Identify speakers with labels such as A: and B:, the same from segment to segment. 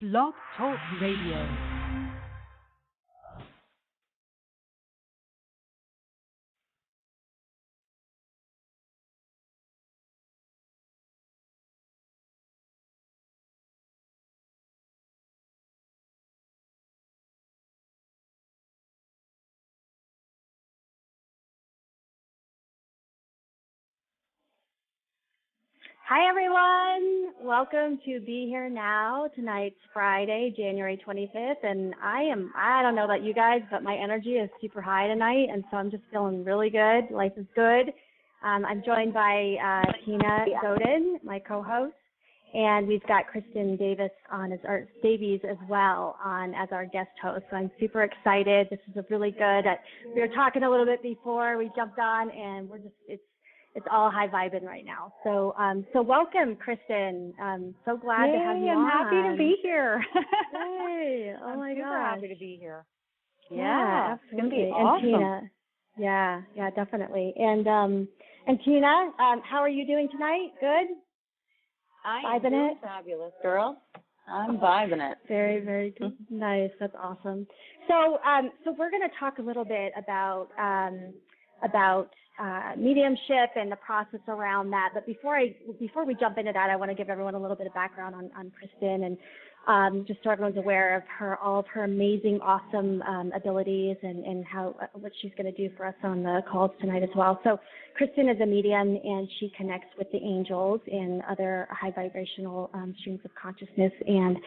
A: Blog Talk Radio.
B: Hi, everyone. Welcome to Be Here Now. Tonight's Friday, January 25th, and I don't know about you guys, but my energy is super high tonight, and so I'm just feeling really good. Life is good. I'm joined by Tina Godin, my co-host, and we've got Kristen Davis Davies as well on as our guest host. So I'm super excited. This is a really good. We were talking a little bit before we jumped on, and it's all high vibing right now. So welcome, Kristen. So glad to have you
C: I'm
B: on.
C: happy to be here.
B: Hey, oh
C: I'm
B: my
C: super
B: gosh.
C: happy to be here.
B: Yeah,
C: it's gonna be
B: absolutely.
C: awesome.
B: And Tina, yeah, definitely. And Tina, how are you doing tonight? Good?
C: I'm
B: Vibing
C: doing
B: it?
C: fabulous, girl. I'm vibing it.
B: Very, very good. Nice. That's awesome. So we're going to talk a little bit about mediumship and the process around that. But before we jump into that, I want to give everyone a little bit of background on Kristen and just so everyone's aware of all of her amazing, awesome abilities and what she's going to do for us on the calls tonight as well. So Kristen is a medium, and she connects with the angels and other high vibrational streams of consciousness, and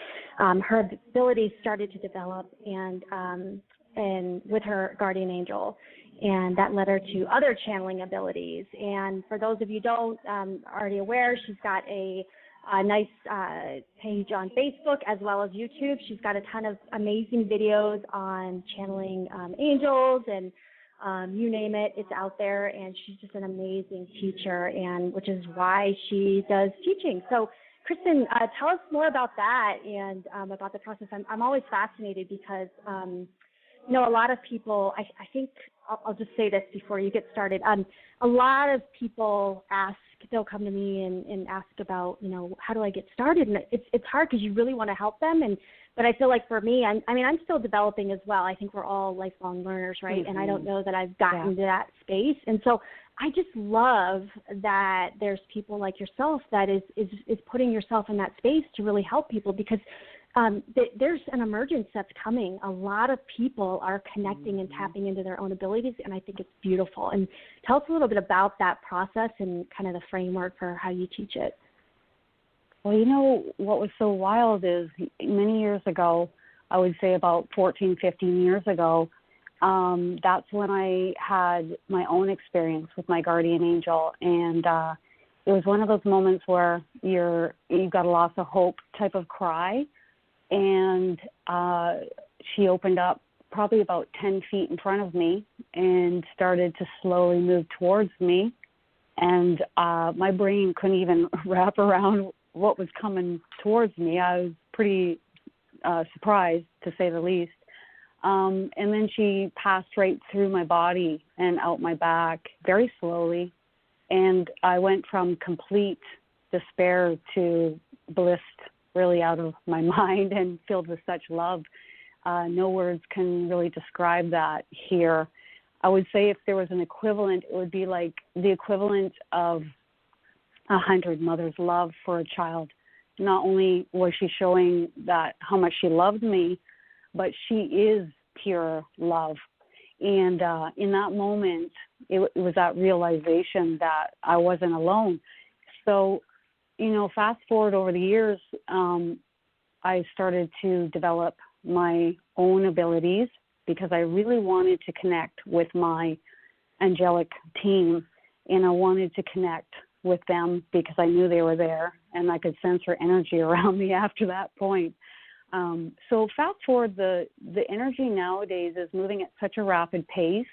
B: her abilities started to develop and with her guardian angel. And that led her to other channeling abilities. And for those of you who don't already aware, she's got a nice page on Facebook as well as YouTube. She's got a ton of amazing videos on channeling angels and you name it, it's out there. And she's just an amazing teacher, and which is why she does teaching. So Kristen, tell us more about that and about the process. I'm always fascinated because a lot of people, I think, I'll just say this before you get started. A lot of people they'll come to me and ask about, how do I get started? And it's hard because you really want to help them. But I feel like for me, I'm still developing as well. I think we're all lifelong learners, right? Mm-hmm. And I don't know that I've gotten to that space. And so I just love that there's people like yourself that is putting yourself in that space to really help people, because there's an emergence that's coming. A lot of people are connecting and tapping into their own abilities, and I think it's beautiful. And tell us a little bit about that process and kind of the framework for how you teach it.
C: Well, what was so wild is many years ago, I would say about 14, 15 years ago, that's when I had my own experience with my guardian angel. And it was one of those moments where you've got a loss of hope type of cry. And she opened up probably about 10 feet in front of me and started to slowly move towards me. And my brain couldn't even wrap around what was coming towards me. I was pretty surprised, to say the least. And then she passed right through my body and out my back very slowly. And I went from complete despair to bliss, really out of my mind and filled with such love. No words can really describe that here. I would say if there was an equivalent, it would be like the equivalent of 100 mothers' love for a child. Not only was she showing that how much she loved me, but she is pure love. And in that moment, it was that realization that I wasn't alone. So, fast forward over the years, I started to develop my own abilities because I really wanted to connect with my angelic team, and I wanted to connect with them because I knew they were there, and I could sense her energy around me after that point. So fast forward, the energy nowadays is moving at such a rapid pace.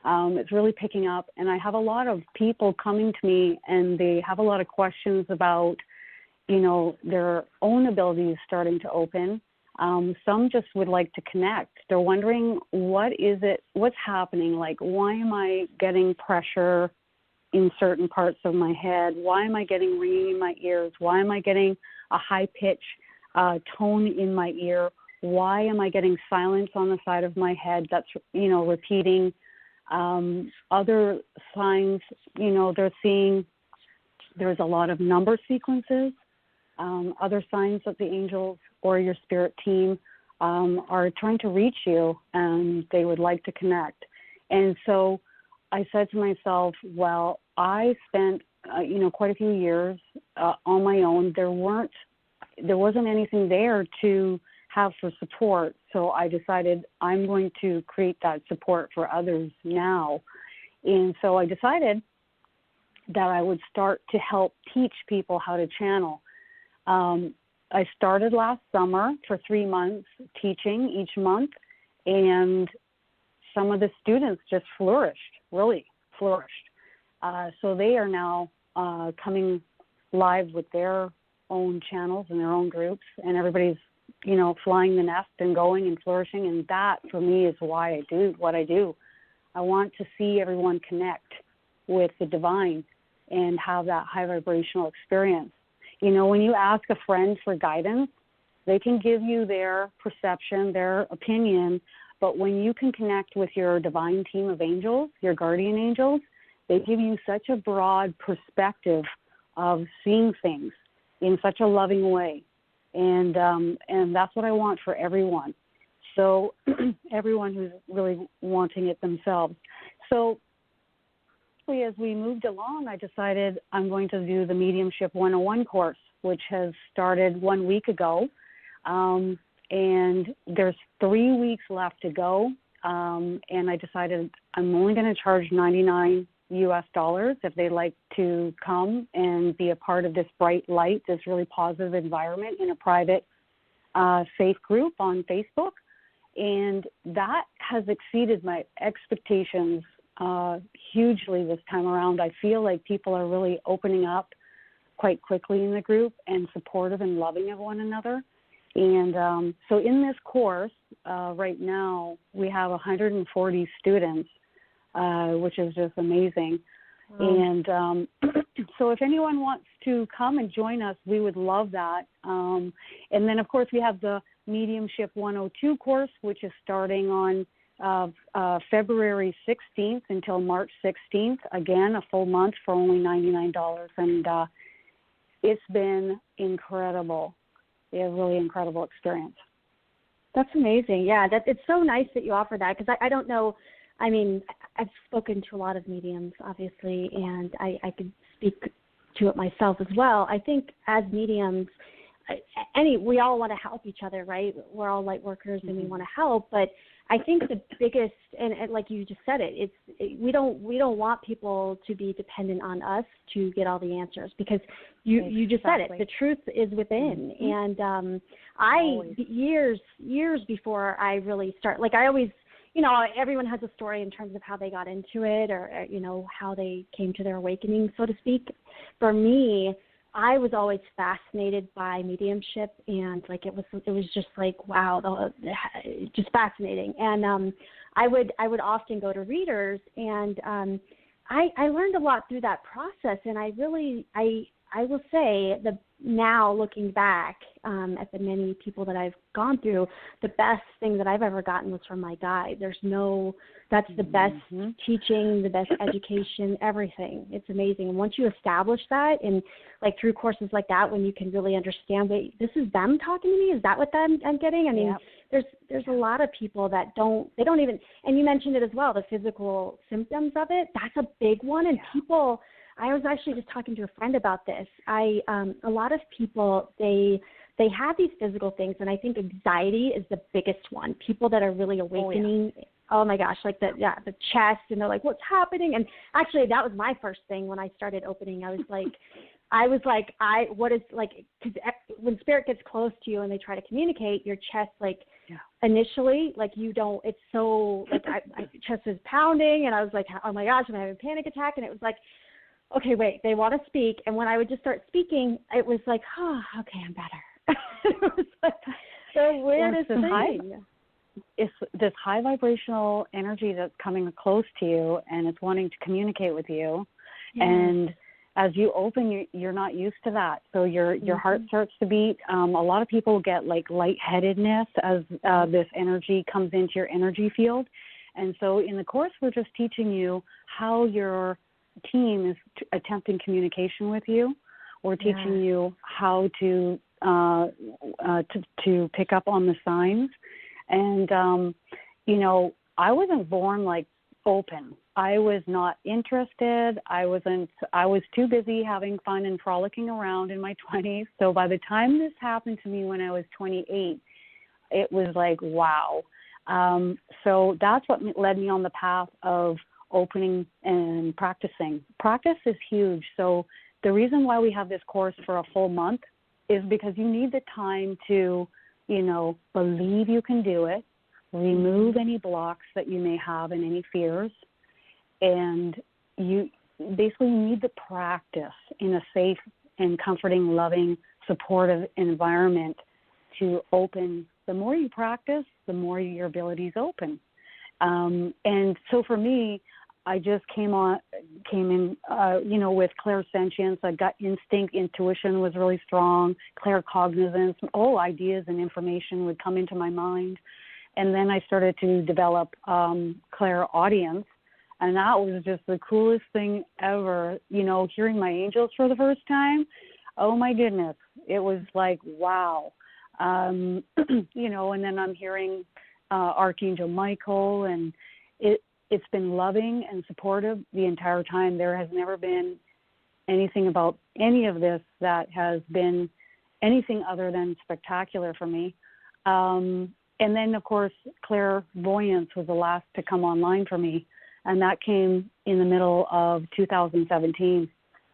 C: It's really picking up, and I have a lot of people coming to me, and they have a lot of questions about, their own abilities starting to open. Some just would like to connect. They're wondering, what's happening? Like, why am I getting pressure in certain parts of my head? Why am I getting ringing in my ears? Why am I getting a high pitch tone in my ear. Why am I getting silence on the side of my head that's, repeating? Other signs, they're seeing there's a lot of number sequences. Other signs that the angels or your spirit team are trying to reach you, and they would like to connect. And so I said to myself, well, I spent, quite a few years on my own. There wasn't anything there to have for support. So I decided I'm going to create that support for others now. And so I decided that I would start to help teach people how to channel. I started last summer for 3 months teaching each month, and some of the students just really flourished. So they are now coming live with their own channels and their own groups, and everybody's, flying the nest and going and flourishing. And that, for me, is why I do what I do. I want to see everyone connect with the divine and have that high vibrational experience. When you ask a friend for guidance, they can give you their perception, their opinion, but when you can connect with your divine team of angels, your guardian angels, they give you such a broad perspective of seeing things in such a loving way. And that's what I want for everyone. So everyone who's really wanting it themselves. So as we moved along, I decided I'm going to do the Mediumship 101 course, which has started 1 week ago. And there's 3 weeks left to go. And I decided I'm only going to charge $99 if they'd like to come and be a part of this bright light, this really positive environment in a private, safe group on Facebook. And that has exceeded my expectations hugely this time around. I feel like people are really opening up quite quickly in the group and supportive and loving of one another. And so in this course, right now, we have 140 students, which is just amazing. And so if anyone wants to come and join us, we would love that. And then, of course, we have the Mediumship 102 course, which is starting on February 16th until March 16th. Again, a full month for only $99. And it's been incredible. A really incredible experience.
B: That's amazing. Yeah, it's so nice that you offer that, because I don't know. I mean, I've spoken to a lot of mediums, obviously, and I could speak to it myself as well. I think as mediums, we all want to help each other, right? We're all light workers and we want to help, but I think the biggest, and like you just said we don't want people to be dependent on us to get all the answers, because you just said it. The truth is within. And years before I really start, like I always, everyone has a story in terms of how they got into it, or how they came to their awakening, so to speak. For me, I was always fascinated by mediumship, and like it was just like, wow, just fascinating. And I would often go to readers, and I learned a lot through that process. And I will say that now, looking back at the many people that I've gone through, the best thing that I've ever gotten was from my guide. That's the best teaching, the best education, everything. It's amazing. And once you establish that, and like through courses like that, when you can really understand, wait, this is them talking to me? Is that what I'm getting? I mean, there's a lot of people that don't even, and you mentioned it as well, the physical symptoms of it. That's a big one. And people, I was actually just talking to a friend about this. A lot of people, they have these physical things, and I think anxiety is the biggest one. People that are really awakening, oh my gosh, like the chest, and they're like, what's happening? And actually, that was my first thing when I started opening. I was like, what is, like, because when spirit gets close to you and they try to communicate, your chest, like, initially, like, you don't, it's so, like, my chest is pounding, and I was like, oh my gosh, I'm having a panic attack. And it was like, okay, wait, they want to speak. And when I would just start speaking, it was like, oh, okay, I'm better. It was like the weirdest thing.
C: It's this high vibrational energy that's coming close to you, and it's wanting to communicate with you. And as you open, you're not used to that. So your heart starts to beat. A lot of people get like lightheadedness as this energy comes into your energy field. And so in the course, we're just teaching you how your team is attempting communication with you. We're teaching you how to pick up on the signs. And, you know, I wasn't born like open. I was not interested. I was too busy having fun and frolicking around in my 20s. So by the time this happened to me when I was 28, it was like, wow. So that's what led me on the path of opening and practicing. Practice is huge. So the reason why we have this course for a full month is because you need the time to, you know, believe you can do it, remove any blocks that you may have and any fears, and you basically need the practice in a safe and comforting, loving, supportive environment to open. The more you practice, the more your abilities open. And so for me, I just came in, you know, with clairsentience, a gut instinct, intuition was really strong, claircognizance, all ideas and information would come into my mind. And then I started to develop clairaudience, and that was just the coolest thing ever, you know, hearing my angels for the first time. Oh, my goodness. It was like, wow. You know, and then I'm hearing Archangel Michael, and it's been loving and supportive the entire time. There has never been anything about any of this that has been anything other than spectacular for me. And then, of course, clairvoyance was the last to come online for me, and that came in the middle of 2017,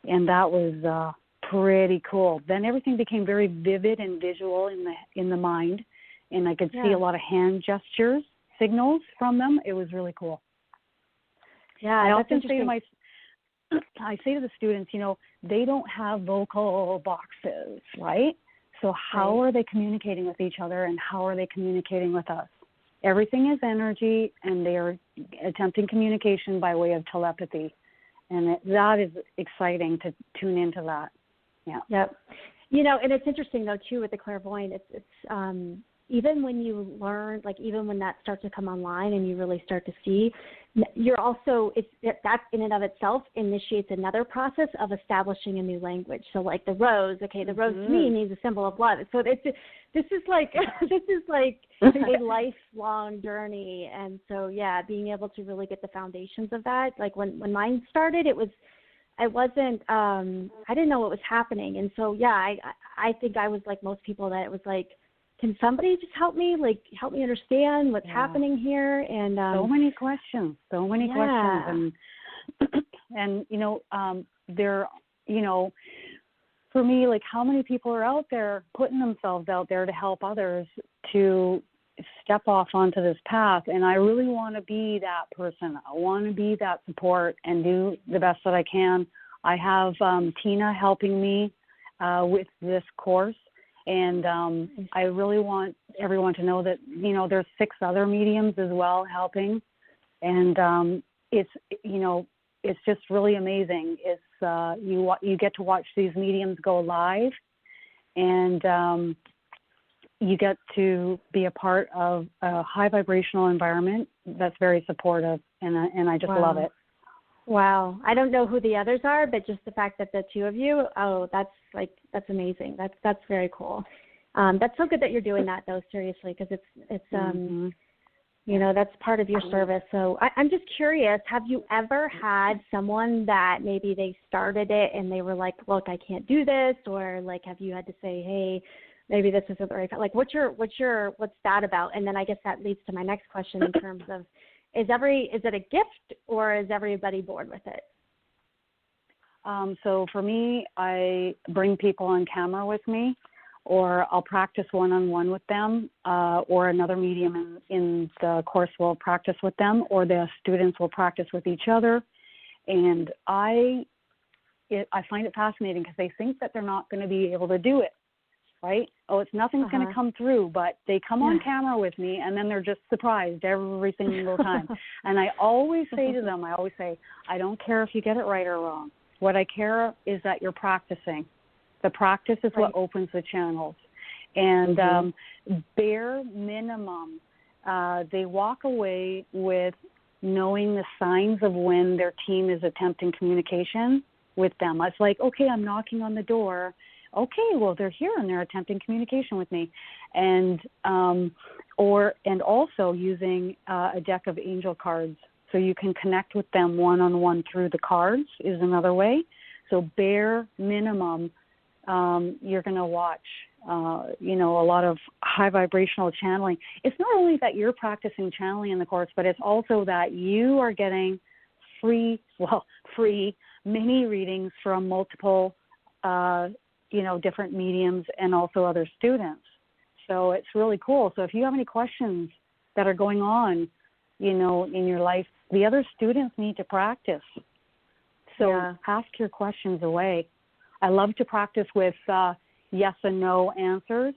C: and that was pretty cool. Then everything became very vivid and visual in the mind, and I could see a lot of hand gestures, signals from them. It was really cool.
B: Yeah,
C: I often say to the students, you know, they don't have vocal boxes, right? So how are they communicating with each other, and how are they communicating with us? Everything is energy, and they are attempting communication by way of telepathy. And that is exciting to tune into that. Yeah.
B: Yep. You know, and it's interesting, though, too, with the clairvoyant, it's even when you learn, like even when that starts to come online and you really start to see, you're also, that in and of itself initiates another process of establishing a new language. So like the rose, okay, the rose to me means a symbol of love. So this is like a lifelong journey. And so, yeah, being able to really get the foundations of that, like when mine started, I didn't know what was happening. And so, yeah, I think I was like most people, that it was like, can somebody just help me understand what's happening here? And
C: so many questions, and you know, there, you know, for me, like how many people are out there putting themselves out there to help others to step off onto this path, and I really want to be that person. I want to be that support and do the best that I can. I have Tina helping me with this course. And I really want everyone to know that, you know, there's 6 other mediums as well helping. And it's, you know, it's just really amazing. It's you get to watch these mediums go live, and you get to be a part of a high vibrational environment that's very supportive, and I just love it.
B: Wow. I don't know who the others are, but just the fact that the 2 of you, that's amazing. That's very cool. That's so good that you're doing that, though, seriously, because it's you know, that's part of your service. So I'm just curious, have you ever had someone that maybe they started it and they were like, look, I can't do this, or like, have you had to say, hey, maybe this isn't the right, like, what's that about? And then I guess that leads to my next question in terms of, is it a gift, or is everybody born with it?
C: So for me, I bring people on camera with me, or I'll practice one-on-one with them, or another medium in the course will practice with them, or the students will practice with each other. And I find it fascinating because they think that they're not going to be able to do it. Right? Oh, nothing's going to come through, but they come on camera with me, and then they're just surprised every single time. And I always say to them, I don't care if you get it right or wrong. What I care is that you're practicing. The practice is what opens the channels. And bare minimum, they walk away with knowing the signs of when their team is attempting communication with them. It's like, okay, I'm knocking on the door. Okay, well, they're here and they're attempting communication with me. And also using a deck of angel cards so you can connect with them one-on-one through the cards is another way. So bare minimum, you're going to watch, a lot of high vibrational channeling. It's not only that you're practicing channeling in the course, but it's also that you are getting free mini readings from multiple, different mediums and also other students. So it's really cool. So if you have any questions that are going on, in your life, the other students need to practice. So ask your questions away. I love to practice with yes and no answers,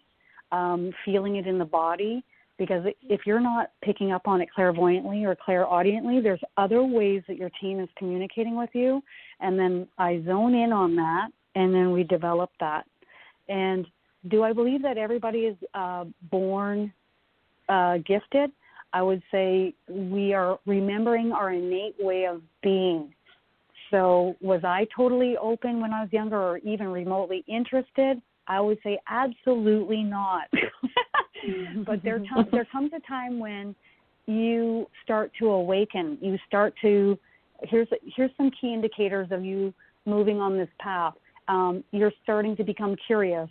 C: feeling it in the body, because if you're not picking up on it clairvoyantly or clairaudiently, there's other ways that your team is communicating with you, and then I zone in on that, and then we develop that. And do I believe that everybody is born gifted? I would say we are remembering our innate way of being. So was I totally open when I was younger or even remotely interested? I would say absolutely not. But there comes a time when you start to awaken. You start to, here's some key indicators of you moving on this path. You're starting to become curious.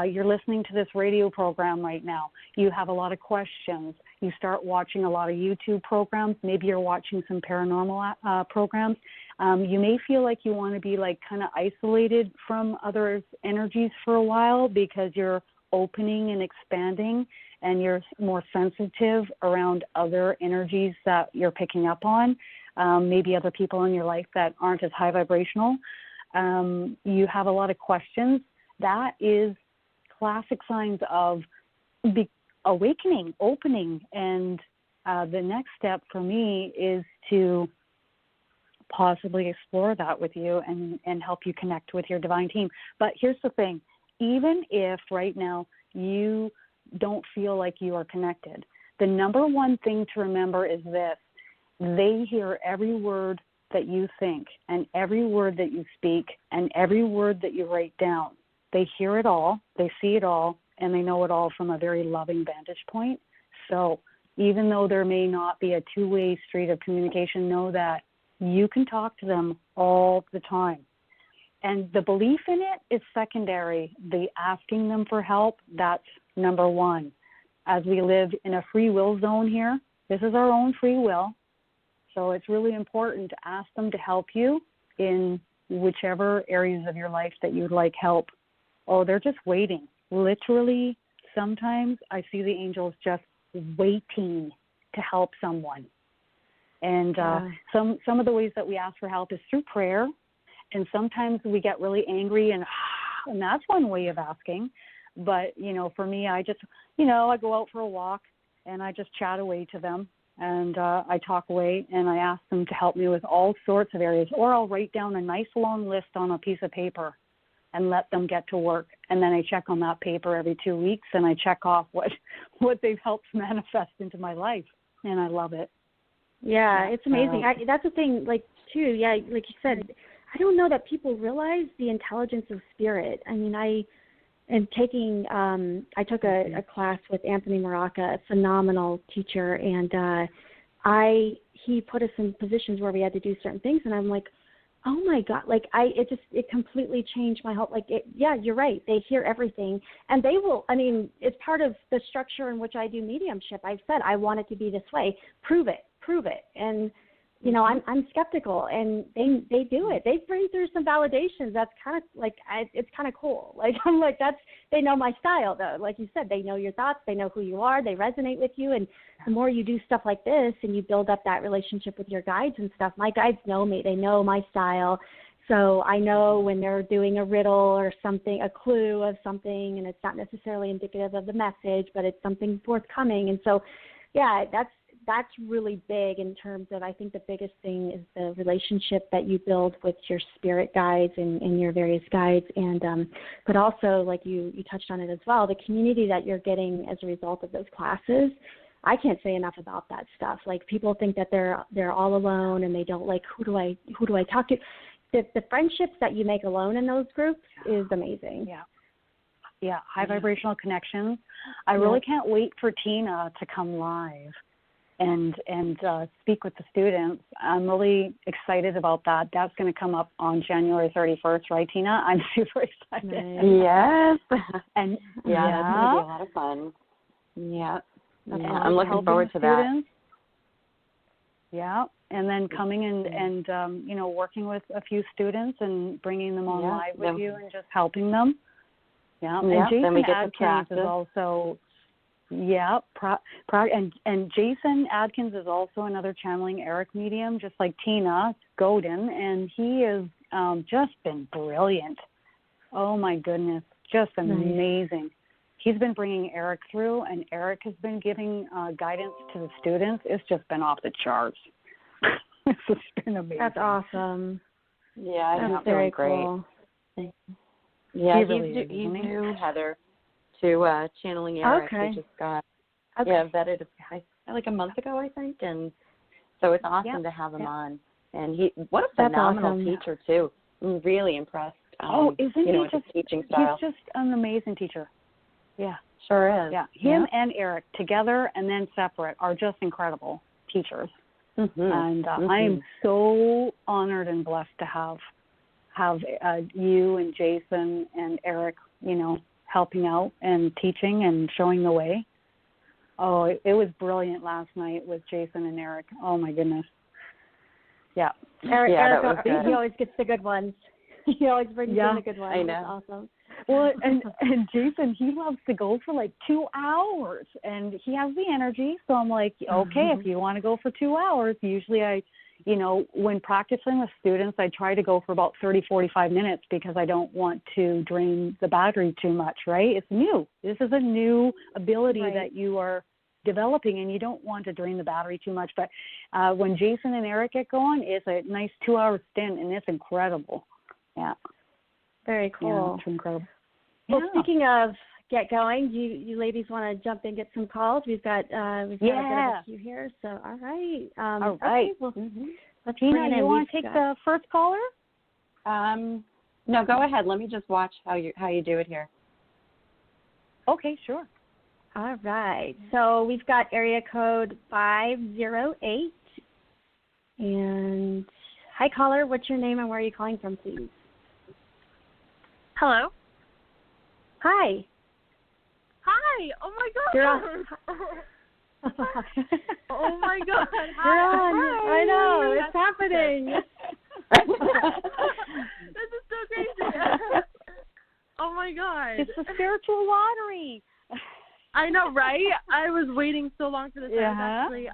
C: You're listening to this radio program right now. You have a lot of questions. You start watching a lot of YouTube programs. Maybe you're watching some paranormal programs. You may feel like you want to be like kind of isolated from other energies for a while because you're opening and expanding and you're more sensitive around other energies that you're picking up on, maybe other people in your life that aren't as high vibrational. You have a lot of questions. That is classic signs of awakening, opening, and the next step for me is to possibly explore that with you and help you connect with your divine team. But here's the thing, even if right now you don't feel like you are connected, the number one thing to remember is this: they hear every word that you think and every word that you speak and every word that you write down. They hear it all, they see it all, and they know it all from a very loving vantage point. So even though there may not be a two-way street of communication, know that you can talk to them all the time. And the belief in it is secondary. The asking them for help, that's number one. As we live in a free will zone here, this is our own free will. So it's really important to ask them to help you in whichever areas of your life that you'd like help. Oh, they're just waiting. Literally, sometimes I see the angels just waiting to help someone. And some of the ways that we ask for help is through prayer. And sometimes we get really angry, and that's one way of asking. But, for me, I just, I go out for a walk and I just chat away to them. And I talk away and I ask them to help me with all sorts of areas. Or I'll write down a nice long list on a piece of paper and let them get to work. And then I check on that paper every 2 weeks and I check off what they've helped manifest into my life. And I love it.
B: Yeah, it's amazing. That's the thing, like you said, I don't know that people realize the intelligence of spirit. I mean, I took a class with Anthony Maraca, a phenomenal teacher, and he put us in positions where we had to do certain things, and I'm like, oh my God, it completely changed my whole, you're right. They hear everything, and they will, it's part of the structure in which I do mediumship. I've said, I want it to be this way. Prove it. And, I'm skeptical, and they do it. They bring through some validations. That's kind of it's kind of cool. I'm like, they know my style though. Like you said, they know your thoughts. They know who you are. They resonate with you. And the more you do stuff like this and you build up that relationship with your guides and stuff, my guides know me. They know my style. So I know when they're doing a riddle or something, a clue of something, and it's not necessarily indicative of the message, but it's something forthcoming. And so, yeah, that's really big in terms of, I think the biggest thing is the relationship that you build with your spirit guides and your various guides, and but also, like you touched on it as well, the community that you're getting as a result of those classes. I can't say enough about that stuff. Like, people think that they're all alone and they don't, like, who do I talk to? The friendships that you make alone in those groups is amazing.
C: Yeah, high vibrational connections. I really can't wait for Tina to come live and speak with the students. I'm really excited about that. That's going to come up on January 31st, right, Tina? I'm super excited.
D: Yes.
C: And
D: that's going to be a lot of fun. Yeah. I'm looking forward to
C: students. That. Yeah, and then coming and working with a few students and bringing them on live with you and just helping them. Yeah, and Jason Adkins is also, and Jason Adkins is also another channeling Eric medium, just like Tina Godin, and he has just been brilliant. Oh my goodness, just amazing. He's been bringing Eric through, and Eric has been giving guidance to the students. It's just been off the charts. It's just been amazing.
B: That's awesome.
D: Yeah,
B: that's very great. Cool.
D: Yeah, he's new, Heather, to channeling Eric.
B: Okay.
D: We just got vetted like a month ago, I think, and so it's awesome to have him on. And what a phenomenal teacher too. I'm really impressed.
C: Isn't he
D: with his teaching style?
C: He's just an amazing teacher. Yeah,
D: sure is.
C: Yeah, him and Eric together and then separate are just incredible teachers. Mm-hmm. And I am so honored and blessed to have you and Jason and Eric, helping out and teaching and showing the way. Oh, it was brilliant last night with Jason and Eric. Oh my goodness. Yeah.
B: Eric he always gets the good ones. He always brings in the good ones.
D: I know.
B: That's awesome.
C: Well, and Jason, he loves to go for like 2 hours, and he has the energy. So I'm like, okay, if you want to go for 2 hours, usually I, when practicing with students, I try to go for about 30, 45 minutes because I don't want to drain the battery too much, right? It's new. This is a new ability that you are developing, and you don't want to drain the battery too much. But when Jason and Eric get going, it's a nice 2 hour stint, and it's incredible. Yeah.
B: Very cool.
C: Yeah, it's incredible.
B: Well, speaking of get going, you ladies want to jump in, get some calls? We've got a bit of a queue here. So, all right.
C: All right.
B: Okay, well, let's
C: Tina, you want to take the first caller?
D: No, go ahead. Let me just watch how you do it here.
C: Okay, sure.
B: All right. So we've got area code 508. And hi, caller. What's your name and where are you calling from, please?
E: Hello.
B: Hi.
E: Hi. Oh my God.
B: You're on.
E: Oh my God.
B: You're on.
E: Hi.
B: I know. It's happening.
E: This is so crazy. Oh my God.
C: It's the spiritual lottery.
E: I know, right? I was waiting so long for this. I was actually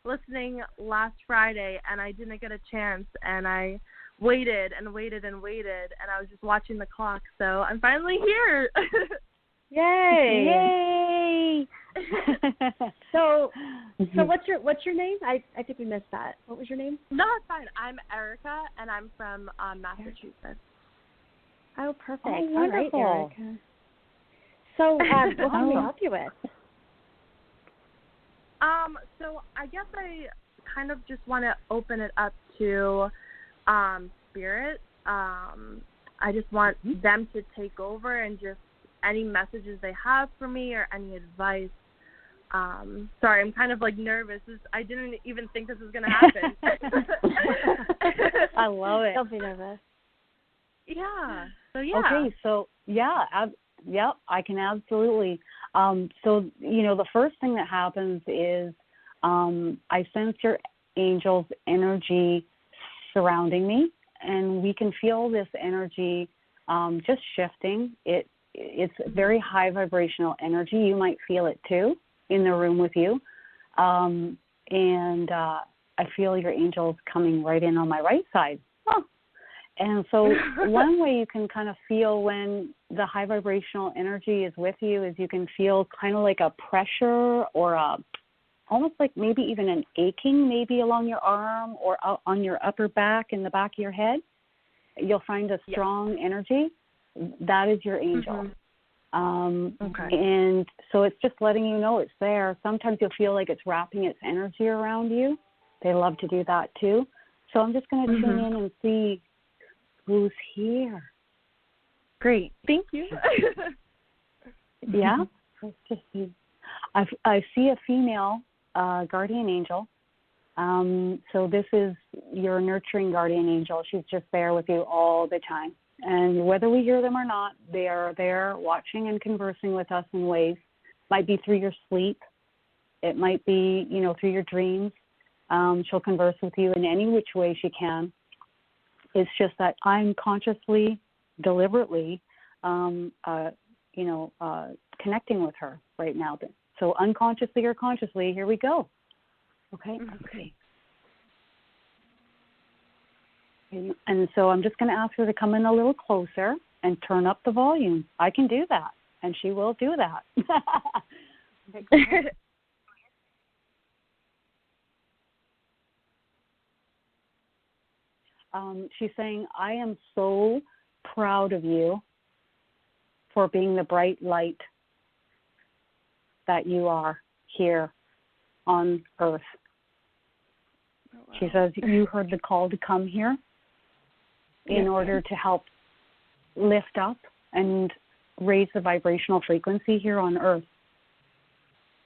E: listening last Friday, and I didn't get a chance, and I waited and waited and waited, and I was just watching the clock. So I'm finally here.
B: Yay! So what's your name? I think we missed that. What was your name?
E: No, it's fine. I'm Erica, and I'm from Massachusetts.
B: Oh, perfect.
C: Oh, wonderful.
B: All right, Erica. So what can we help you with?
E: So I guess I kind of just want to open it up to spirit. I just want them to take over and just any messages they have for me or any advice. Sorry, I'm kind of like nervous. I didn't even think this was going to happen.
C: I love it.
B: Don't be nervous.
E: Yeah. So yeah.
C: Okay. So yeah. Yep. I can absolutely. So the first thing that happens is I sense your angel's energy surrounding me, and we can feel this energy just shifting. It's very high vibrational energy. You might feel it too in the room with you. And I feel your angels coming right in on my right side. Huh. And so one way you can kind of feel when the high vibrational energy is with you is you can feel kind of like a pressure or a almost like maybe even an aching maybe along your arm or on your upper back in the back of your head. You'll find a strong energy. That is your angel.
E: Okay.
C: And so it's just letting you know it's there. Sometimes you'll feel like it's wrapping its energy around you. They love to do that too. So I'm just going to tune in and see who's here.
E: Great. Thank you.
C: Yeah. Let's just see. I see a female guardian angel. So this is your nurturing guardian angel. She's just there with you all the time. And whether we hear them or not, they are there watching and conversing with us in ways. Might be through your sleep. It might be, through your dreams. She'll converse with you in any which way she can. It's just that I'm consciously, deliberately, connecting with her right now. So unconsciously or consciously, here we go. Okay? Okay. And so I'm just going to ask her to come in a little closer and turn up the volume. I can do that, and she will do that. Okay, she's saying, I am so proud of you for being the bright light that you are here on Earth. Oh, wow. She says you heard the call to come here in order to help lift up and raise the vibrational frequency here on Earth,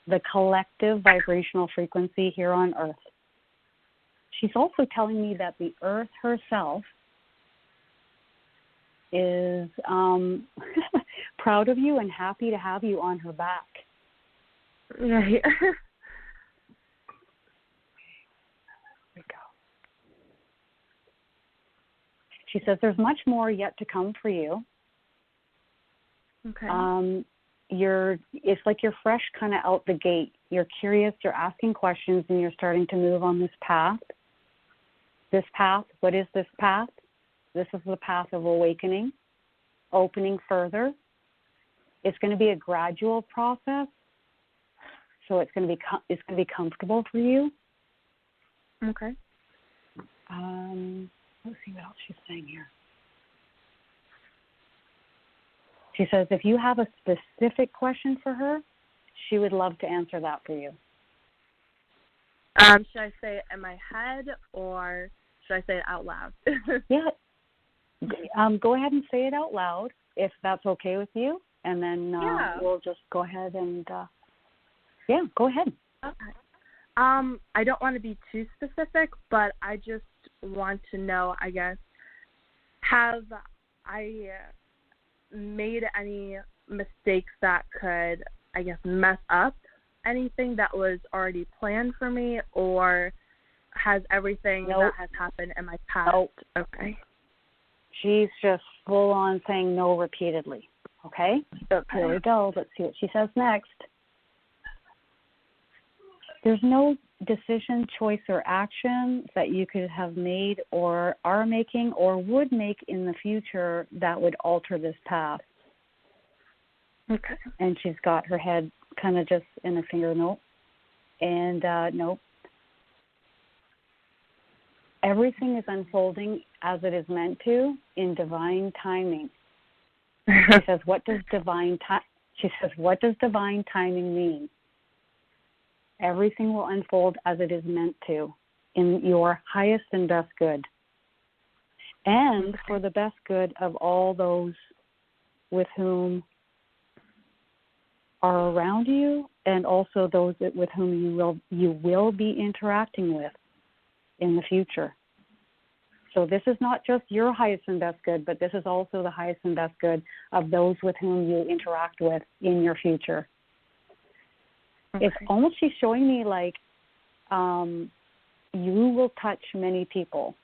C: the collective vibrational frequency here on Earth. She's also telling me that the Earth herself is proud of you and happy to have you on her back.
E: Right.
C: There we go. She says there's much more yet to come for you.
E: Okay.
C: It's like you're fresh kind of out the gate. You're curious, you're asking questions, and you're starting to move on this path. This path, what is this path? This is the path of awakening, opening further. It's going to be a gradual process, so it's going to be comfortable for you.
E: Okay.
C: Let's see what else she's saying here. She says if you have a specific question for her, she would love to answer that for you.
E: Should I say it in my head or should I say it out loud?
C: Yeah. Go ahead and say it out loud if that's okay with you, and then we'll just go ahead and go ahead.
E: Okay. I don't want to be too specific, but I just want to know, I guess, have I made any mistakes that could, I guess, mess up anything that was already planned for me, or has everything that has happened in my past? Okay.
C: She's just full on saying no repeatedly. Okay? Here we go. Let's see what she says next. There's no decision, choice, or action that you could have made or are making or would make in the future that would alter this path.
E: Okay.
C: And she's got her head kind of just in a finger, nope. And nope. Everything is unfolding as it is meant to in divine timing. She says, what does divine timing mean? Everything will unfold as it is meant to, in your highest and best good, and for the best good of all those with whom are around you, and also those with whom you will be interacting with in the future. So this is not just your highest and best good, but this is also the highest and best good of those with whom you interact with in your future. Okay. It's almost, she's showing me like you will touch many people.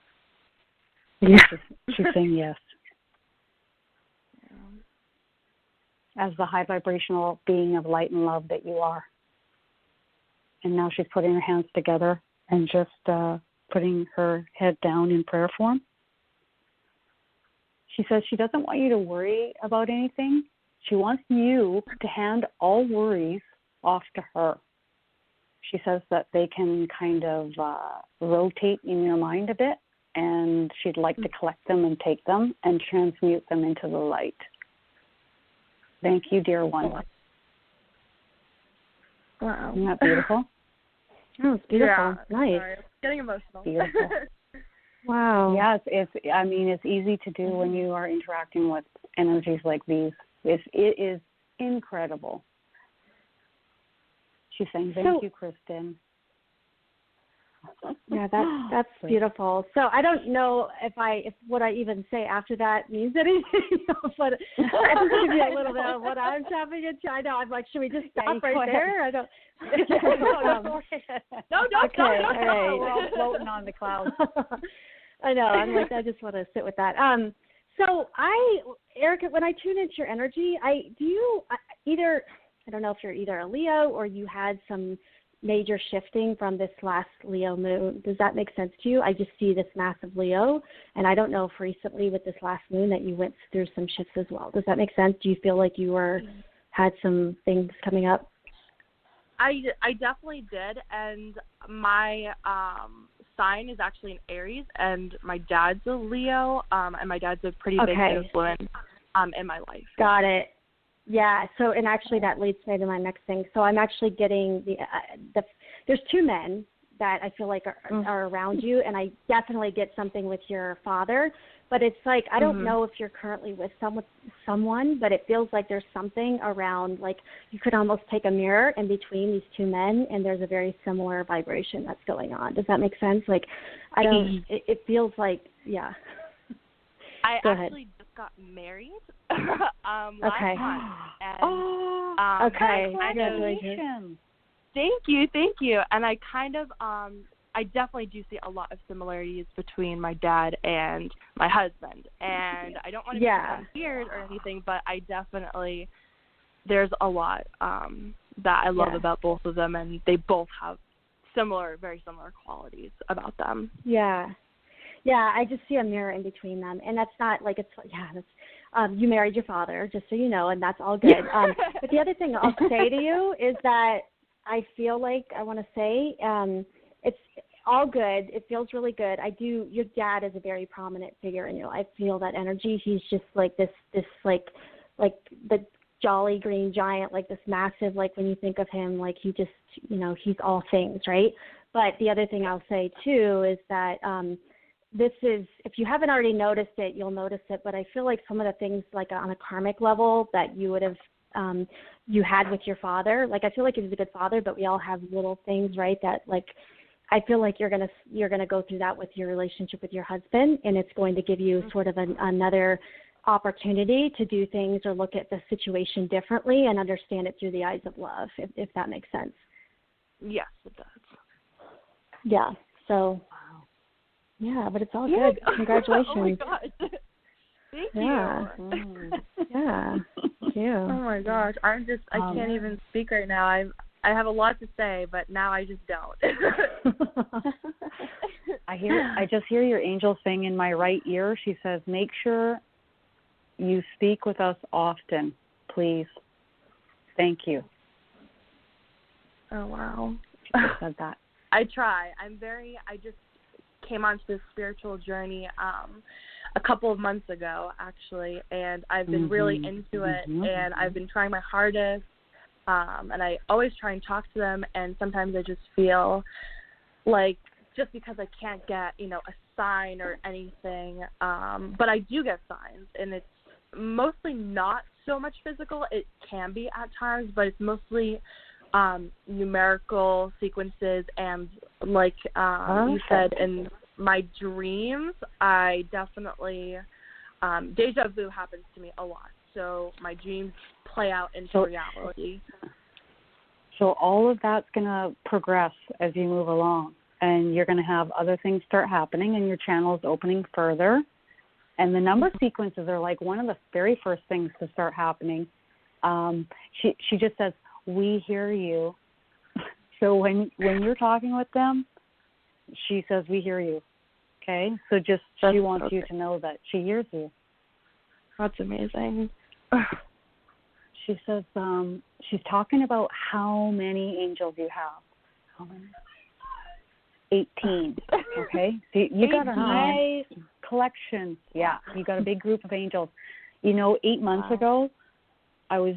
E: Yeah.
C: She's saying yes. As the high vibrational being of light and love that you are. And now she's putting her hands together and just putting her head down in prayer form. She says she doesn't want you to worry about anything. She wants you to hand all worries off to her. she says that they can kind of rotate in your mind a bit, and she'd like to collect them and take them and transmute them into the light. Thank you, dear one.
E: Wow.
C: Isn't that beautiful?
B: Oh, it's beautiful.
E: Yeah,
B: Nice.
E: sorry. I'm getting emotional.
C: Beautiful.
B: Wow.
C: Yes, it's easy to do when you are interacting with energies like these. It is incredible. She's saying, thank you, Kristen.
B: Yeah, that's beautiful. So I don't know if what I even say after that means anything, but I just give you a little bit of what I'm tapping into. I know. I'm like, should we just stop right there? I don't.
C: No,
B: okay, all right.
C: We're all floating on the clouds.
B: I know. I'm like, I just want to sit with that. So Erica, when I tune into your energy, I don't know if you're either a Leo or you had some major shifting from this last Leo moon. Does that make sense to you? I just see this massive Leo, and I don't know if recently with this last moon that you went through some shifts as well. Does that make sense? Do you feel like you had some things coming up?
E: I definitely did, and my sign is actually an Aries, and my dad's a Leo, and my dad's a pretty big influence in my life.
B: Got it. Yeah, so, and actually that leads me to my next thing. So I'm actually getting there's two men that I feel like are around you, and I definitely get something with your father, but it's like, I don't know if you're currently with someone, but it feels like there's something around, like you could almost take a mirror in between these two men, and there's a very similar vibration that's going on. Does that make sense? Like, it feels like, yeah.
E: I
B: Go
E: actually
B: ahead.
E: just got married last month. And,
C: Congratulations.
E: Thank you. And I kind of, I definitely do see a lot of similarities between my dad and my husband. And I don't want to be weird or anything, but I definitely, there's a lot that I love about both of them, and they both have very similar qualities about them.
B: Yeah. Yeah, I just see a mirror in between them, and that's not like you married your father, just so you know, and that's all good. But the other thing I'll say to you is that I feel like I want to say it's all good. It feels really good. Your dad is a very prominent figure in your life. I feel that energy. He's just like this like the jolly green giant, like this massive, like when you think of him, like he just, he's all things, right? But the other thing I'll say too is that this is, if you haven't already noticed it, you'll notice it, but I feel like some of the things like on a karmic level that you would have, you had with your father, like I feel like he was a good father, but we all have little things, right, that like, I feel like you're gonna go through that with your relationship with your husband, and it's going to give you sort of another opportunity to do things or look at the situation differently and understand it through the eyes of love, if that makes sense.
E: Yes, it does.
B: Yeah, so... Yeah, but it's all good. Congratulations.
E: Oh my gosh. Thank you.
B: Yeah. Thank you.
E: Oh my gosh. I can't even speak right now. I have a lot to say, but now I just don't.
C: I just hear your angel saying in my right ear. She says, make sure you speak with us often, please. Thank you.
E: Oh, wow.
C: She just said that.
E: I try. I just came onto this spiritual journey a couple of months ago, actually, and I've been really into it, and I've been trying my hardest, and I always try and talk to them, and sometimes I just feel like just because I can't get, a sign or anything, but I do get signs, and it's mostly not so much physical. It can be at times, but it's mostly numerical sequences, and like you said, in my dreams, I definitely deja vu happens to me a lot, so my dreams play out into reality.
C: So all of that's going to progress as you move along, and you're going to have other things start happening, and your channel is opening further, and the number sequences are like one of the very first things to start happening. She just says, we hear you. So when you're talking with them, she says, we hear you. Okay? So she wants you to know that she hears you.
E: That's amazing.
C: She says, she's talking about how many angels you have. 18. Okay, so you got a nice collection. Yeah, you got a big group of angels. 8 months ago, I was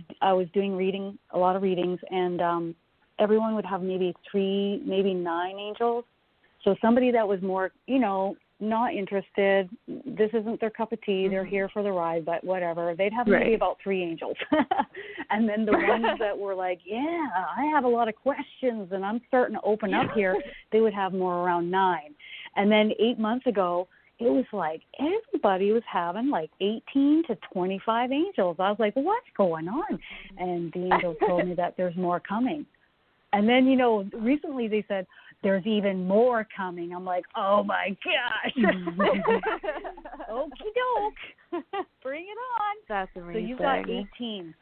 C: doing a lot of readings, and everyone would have maybe 3, maybe 9 angels. So somebody that was more, not interested, this isn't their cup of tea, they're here for the ride, but whatever, they'd have maybe about 3 angels. And then the ones that were like, yeah, I have a lot of questions and I'm starting to open up here, they would have more around 9. And then 8 months ago, it was like everybody was having like 18 to 25 angels. I was like, what's going on? And the angels told me that there's more coming. And then, recently they said, there's even more coming. I'm like, oh, my gosh. Okie doke. Bring it on.
E: That's amazing.
C: So you've got 18.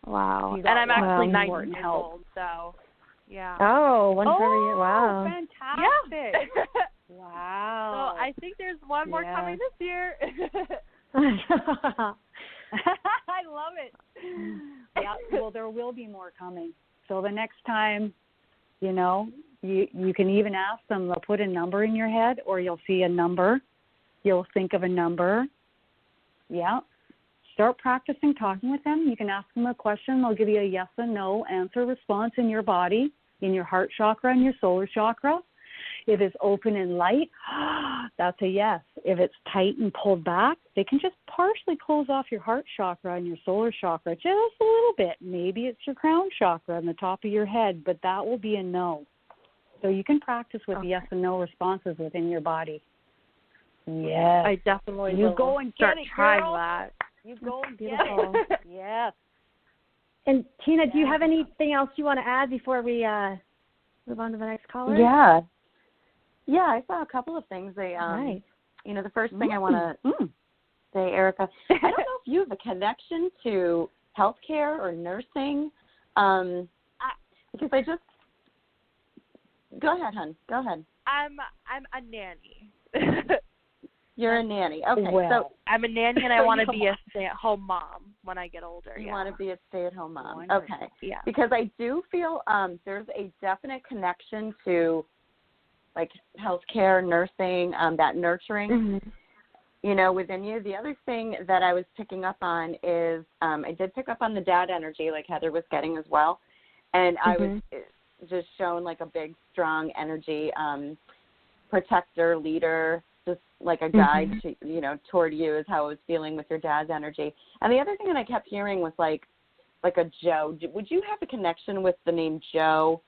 E: Wow. And I'm actually 9 years old, so, yeah.
F: Oh, one for every year. Wow.
C: Fantastic.
E: Yeah.
C: Wow.
E: So I think there's one more coming this year.
C: I love it. Yeah, well, there will be more coming. So the next time, you can even ask them, they'll put a number in your head, or you'll see a number. You'll think of a number. Yeah. Start practicing talking with them. You can ask them a question. They'll give you a yes and no answer response in your body, in your heart chakra and your solar chakra. If it's open and light, that's a yes. If it's tight and pulled back, they can just partially close off your heart chakra and your solar chakra, just a little bit. Maybe it's your crown chakra on the top of your head, but that will be a no. So you can practice with yes and no responses within your body. Yes.
E: I definitely
C: you
E: will
C: go and
E: start
C: get it,
E: trying
C: girl.
E: that.
C: You go and get
B: Beautiful.
C: it. Yes.
B: And Tina, do you have anything else you want to add before we move on to the next caller?
D: Yeah. Yeah, I saw a couple of things. They,
B: Nice.
D: the first thing I want to say, Erica, I don't know if you have a connection to healthcare or nursing, because go ahead, hon. Go ahead.
E: I'm a nanny.
D: You're a nanny. Okay,
C: well,
D: so
E: I'm a nanny, and I want to be a stay-at-home mom when I get older.
D: You want to be a stay-at-home mom.
C: Wonderful.
D: Okay.
E: Yeah.
D: Because I do feel there's a definite connection to, like, healthcare, nursing, that nurturing, within you. The other thing that I was picking up on is I did pick up on the dad energy, like Heather was getting as well. And I was just shown, like, a big, strong energy, protector, leader, just like a guide to, toward you is how I was feeling with your dad's energy. And the other thing that I kept hearing was like a Joe. Would you have a connection with the name Joe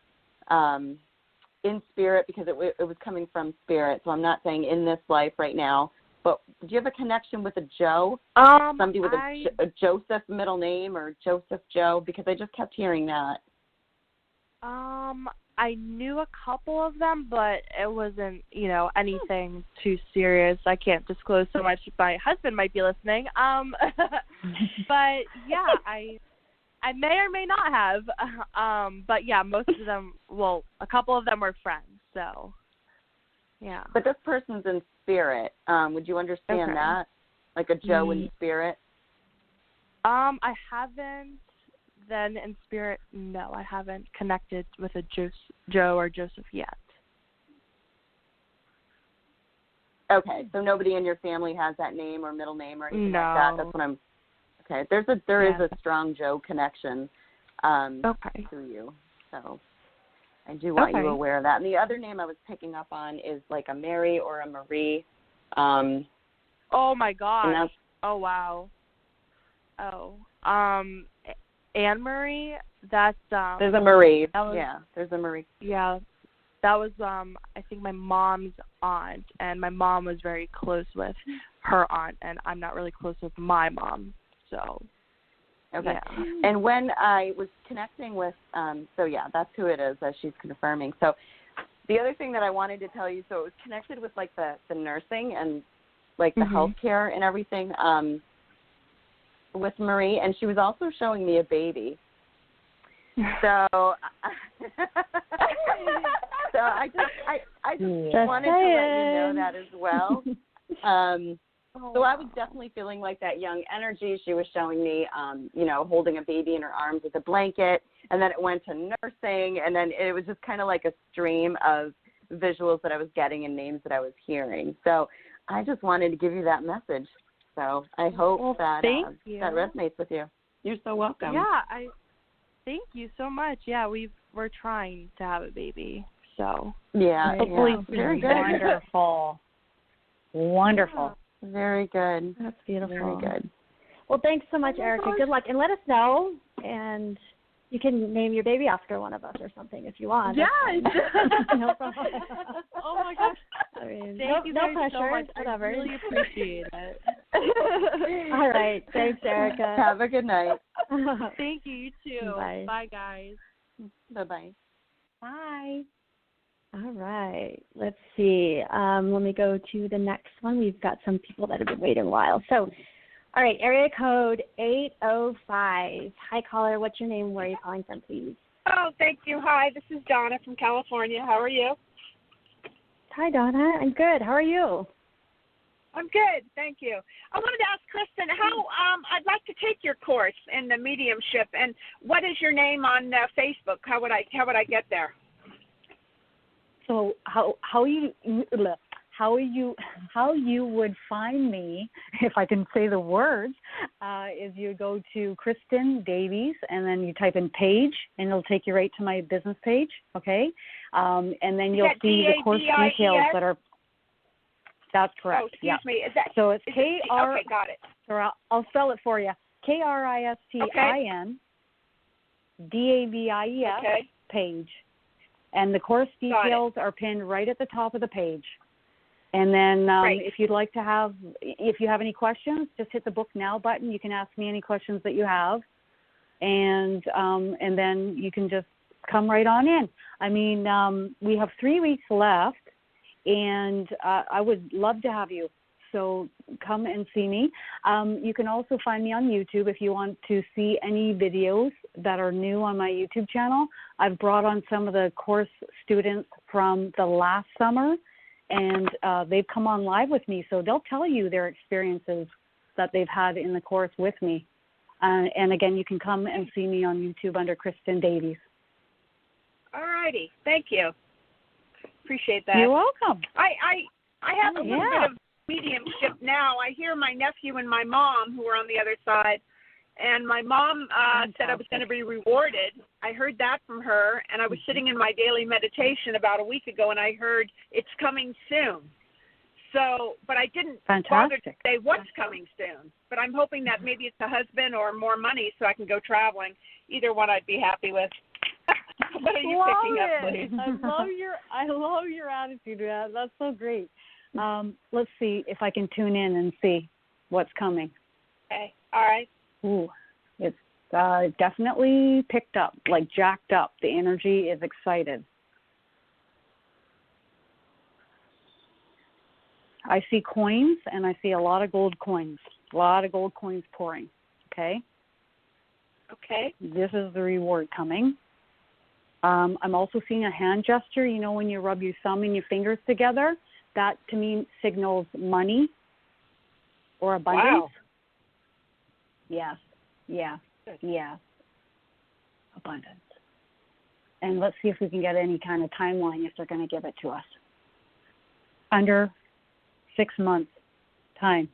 D: in spirit? Because it was coming from spirit. So I'm not saying in this life right now, but do you have a connection with a Joe? Somebody with a Joseph middle name or Joseph Joe? Because I just kept hearing that.
E: I knew a couple of them, but it wasn't, anything too serious. I can't disclose so much. My husband might be listening. But yeah, I may or may not have. But yeah, most of them, a couple of them were friends. So yeah.
D: But this person's in spirit. Would you understand that? Like a Joe in spirit?
E: I haven't. Then in spirit, no, I haven't connected with a Joe or Joseph yet.
D: Okay, so nobody in your family has that name or middle name or anything
E: No.
D: like that. That's what I'm. Okay, there is a strong Joe connection to you. So I do want you aware of that. And the other name I was picking up on is like a Mary or a Marie.
E: Oh my gosh! Oh wow! Oh, Anne Marie. That's
D: there's a Marie.
E: Was,
D: there's a Marie.
E: Yeah, that was I think my mom's aunt, and my mom was very close with her aunt, and I'm not really close with my mom. So.
D: Okay.
E: Yeah.
D: And when I was connecting with, that's who it is, as she's confirming. So the other thing that I wanted to tell you, so it was connected with like the nursing and like the healthcare and everything with Marie, and she was also showing me a baby. So, I just wanted to let you know that as well. So I was definitely feeling like that young energy. She was showing me, holding a baby in her arms with a blanket. and then it went to nursing, and then it was just kind of like a stream of visuals that I was getting and names that I was hearing. So I just wanted to give you that message. So I hope that resonates with you. You're so welcome.
E: Yeah, thank you so much. Yeah, we're trying to have a baby. So
D: yeah,
C: hopefully
D: very good.
C: Wonderful. Wonderful.
D: Very good.
B: That's beautiful.
D: Very good.
B: Well, thanks so much, Erica. Good luck, and let us know, and you can name your baby after one of us or something if you want.
E: Yeah.
B: No problem.
E: Oh my gosh.
B: I mean,
E: Thank you
B: no
E: guys
B: pressure.
E: so much.
B: Whatever.
E: I really appreciate it.
B: All right. Thanks, Erica.
D: Have a good night.
E: Thank you. You too.
B: Bye.
E: Bye, guys.
D: Bye-bye.
C: Bye.
B: All right. Let's see. Let me go to the next one. We've got some people that have been waiting a while. So, all right, area code 805. Hi, caller. What's your name? Where are you calling from, please?
G: Oh, thank you. Hi, this is Donna from California. How are you?
B: Hi, Donna. I'm good. How are you?
G: I'm good, thank you. I wanted to ask Kristen how I'd like to take your course in the mediumship, and what is your name on Facebook? How would I get there?
C: So how you would find me, if I can say the words, is you go to Kristen Davies and then you type in page and it'll take you right to my business page, okay? And then you'll see the course details that are. That's correct.
G: Oh, excuse me. Is that,
C: so it's K-R.
G: Okay, got it.
C: Or I'll spell it for you. KRISTIN DAVIES page. And the course details are pinned right at the top of the page. And then if you have any questions, just hit the book now button. You can ask me any questions that you have. And then you can just come right on in. I mean, we have 3 weeks left. And I would love to have you. So come and see me. You can also find me on YouTube if you want to see any videos that are new on my YouTube channel. I've brought on some of the course students from the last summer, and they've come on live with me. So they'll tell you their experiences that they've had in the course with me. And again, you can come and see me on YouTube under Kristen Davies.
G: All righty. Thank you. Appreciate that.
C: You're welcome.
G: I have a little bit of mediumship now. I hear my nephew and my mom, who are on the other side, and my mom said I was going to be rewarded. I heard that from her, and I was sitting in my daily meditation about a week ago, and I heard it's coming soon. So, but I didn't bother to say what's coming soon. But I'm hoping that maybe it's a husband or more money so I can go traveling. Either one I'd be happy with. What are you picking up, please?
C: I love your attitude, man. That's so great. Let's see if I can tune in and see what's coming.
G: Okay. All right.
C: Ooh, it's definitely picked up, like jacked up. The energy is excited. I see coins, and I see a lot of gold coins. A lot of gold coins pouring. Okay.
G: Okay.
C: This is the reward coming. I'm also seeing a hand gesture. You know, when you rub your thumb and your fingers together, that to me signals money or abundance.
G: Wow.
C: Yes. Abundance. And let's see if we can get any kind of timeline if they're going to give it to us. Under 6 months time.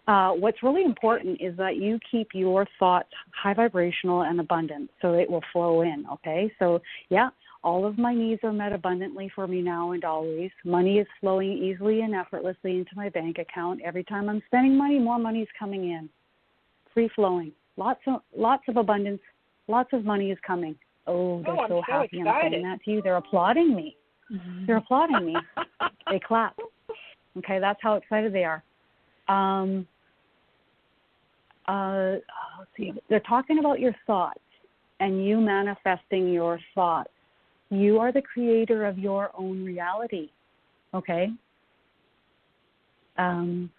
C: What's really important is that you keep your thoughts high vibrational and abundant so it will flow in, okay? So, all of my needs are met abundantly for me now and always. Money is flowing easily and effortlessly into my bank account. Every time I'm spending money, more money is coming in. Free flowing. Lots of abundance. Lots of money is coming. Oh, they're so happy
G: excited.
C: I'm saying that to you. They're applauding me. Mm-hmm. They're applauding me. They clap. Okay, that's how excited they are. Let's see. They're talking about your thoughts and you manifesting your thoughts. You are the creator of your own reality. Okay? Some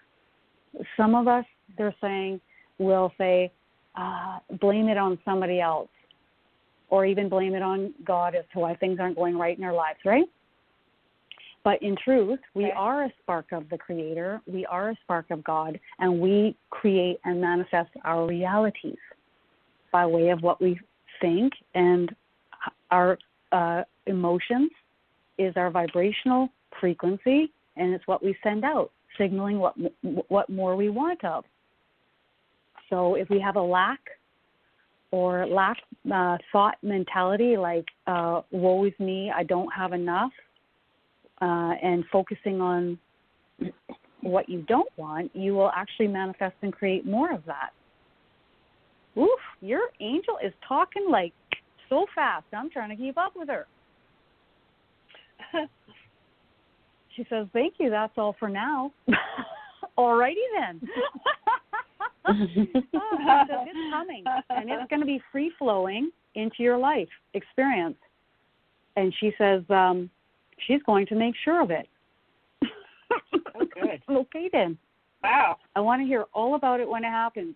C: of us, they're saying, will say, blame it on somebody else, or even blame it on God as to why things aren't going right in our lives, right? But in truth, we are a spark of the Creator, we are a spark of God, and we create and manifest our realities by way of what we think, and our emotions is our vibrational frequency, and it's what we send out, signaling what more we want of. So if we have a lack thought mentality, like woe is me, I don't have enough, and focusing on what you don't want, you will actually manifest and create more of that. Oof, your angel is talking like so fast. I'm trying to keep up with her. She says, thank you, that's all for now. Alrighty then. She says, it's coming, and it's going to be free-flowing into your life experience. And she says she's going to make sure of it.
G: Oh, good.
C: Okay, then.
G: Wow.
C: I want to hear all about it when it happens.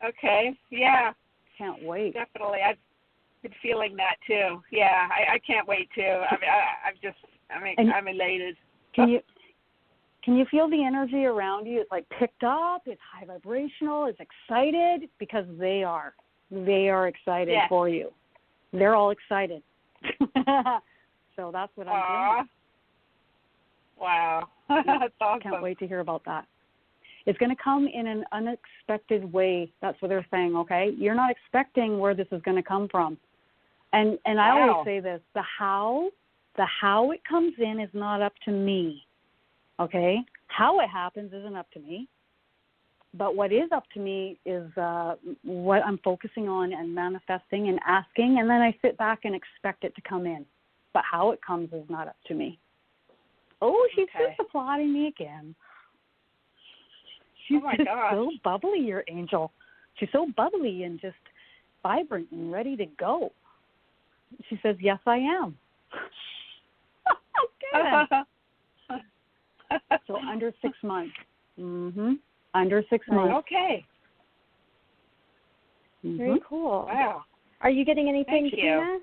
G: Okay. Yeah.
C: Can't wait.
G: Definitely. I've been feeling that too. Yeah. I can't wait too. I'm elated.
C: Can you feel the energy around you? It's like picked up. It's high vibrational. It's excited because they are excited for you. They're all excited. So that's what I'm doing.
G: Wow. That's awesome.
C: Can't wait to hear about that. It's going to come in an unexpected way. That's what they're saying, okay? You're not expecting where this is going to come from. And I always say this, the how it comes in is not up to me, okay? How it happens isn't up to me. But what is up to me is what I'm focusing on and manifesting and asking, and then I sit back and expect it to come in. But how it comes is not up to me. Oh, she's just applauding me again. She's just so bubbly, your angel. She's so bubbly and just vibrant and ready to go. She says, yes, I am. Good. So under 6 months. Mm-hmm. Under 6 months.
G: Okay.
C: Mm-hmm.
B: Very cool.
G: Wow.
B: Are you getting anything, Tina?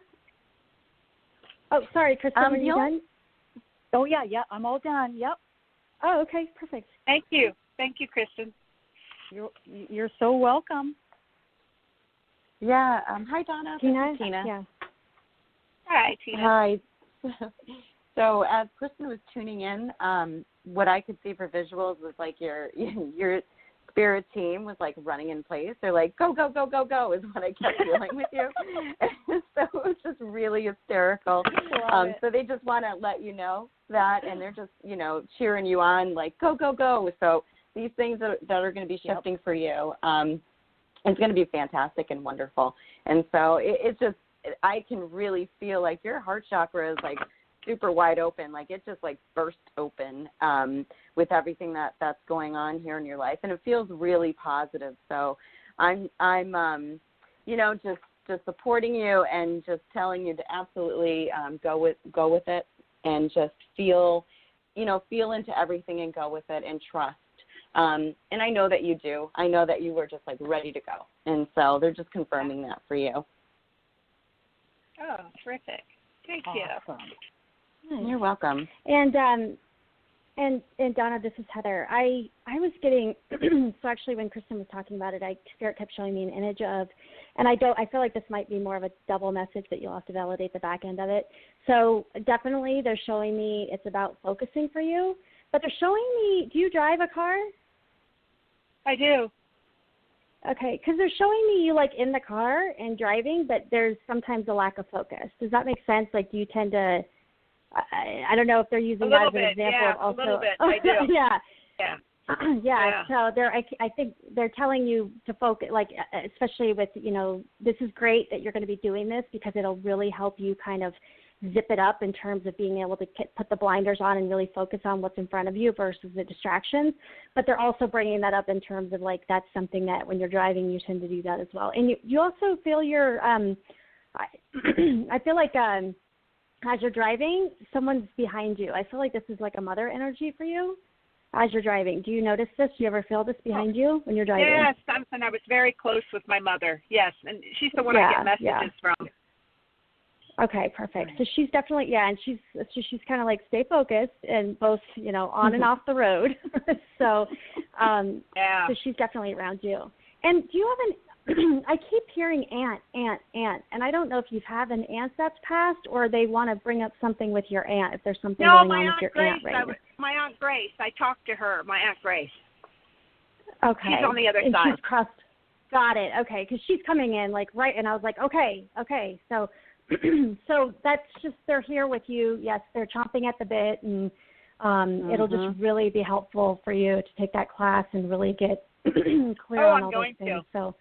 B: Oh, sorry, Kristen, are you done?
C: Oh, yeah, I'm all done. Yep.
B: Oh, okay, perfect.
G: Thank you, Kristen.
C: You're so welcome.
D: Yeah. Hi, Donna.
B: Tina.
D: This is Tina.
B: Yeah.
G: Hi, Tina.
D: Hi. So as Kristen was tuning in, what I could see for visuals was like your spirit team was like running in place. They're like, go, go, go, go, go is what I kept feeling with you. And so it was just really hysterical. So they just want to let you know that, and they're just, cheering you on like, go, go, go. So these things that are going to be shifting for you, it's going to be fantastic and wonderful. And so it's just, I can really feel like your heart chakra is like super wide open, like it just like burst open with everything that's going on here in your life, and it feels really positive. So I'm just supporting you and just telling you to absolutely go with it and just feel into everything and go with it and trust. And I know that you do. I know that you were just like ready to go, and so they're just confirming that for you.
G: Oh, terrific! Thank
C: you.
D: You're welcome.
B: And Donna, this is Heather. I was getting so actually when Kristen was talking about it, Spirit kept showing me an image of, and I feel like this might be more of a double message that you'll have to validate the back end of it. So definitely they're showing me it's about focusing for you, but they're showing me, do you drive a car?
G: I do.
B: Okay, because they're showing me you like in the car and driving, but there's sometimes a lack of focus. Does that make sense? Like, do you tend to? I don't know if they're using that as an example. Also,
G: a little bit. I do.
B: Yeah. So I think they're telling you to focus, like especially with this is great that you're going to be doing this because it'll really help you kind of zip it up in terms of being able to put the blinders on and really focus on what's in front of you versus the distractions. But they're also bringing that up in terms of like that's something that when you're driving you tend to do that as well. And you also feel your I feel like as you're driving, someone's behind you. I feel like this is like a mother energy for you as you're driving. Do you notice this? Do you ever feel this behind you when you're driving?
G: Yes, and I was very close with my mother. Yes, and she's the one I get messages from.
B: Okay, perfect. So she's definitely, and she's kind of like stay focused and both, on and off the road. So, so she's definitely around you. And do you have I keep hearing aunt, and I don't know if you've had an aunt that's passed or they want to bring up something with your aunt, if there's something going on with your aunt right now.
G: My Aunt Grace. I talked to her, my Aunt Grace.
B: Okay.
G: She's on the other
B: and
G: side.
B: She's crossed. Got it. Okay, because she's coming in like right, and I was like, okay. So, so that's just they're here with you. Yes, they're chomping at the bit, and it'll just really be helpful for you to take that class and really get clear on all those things. So,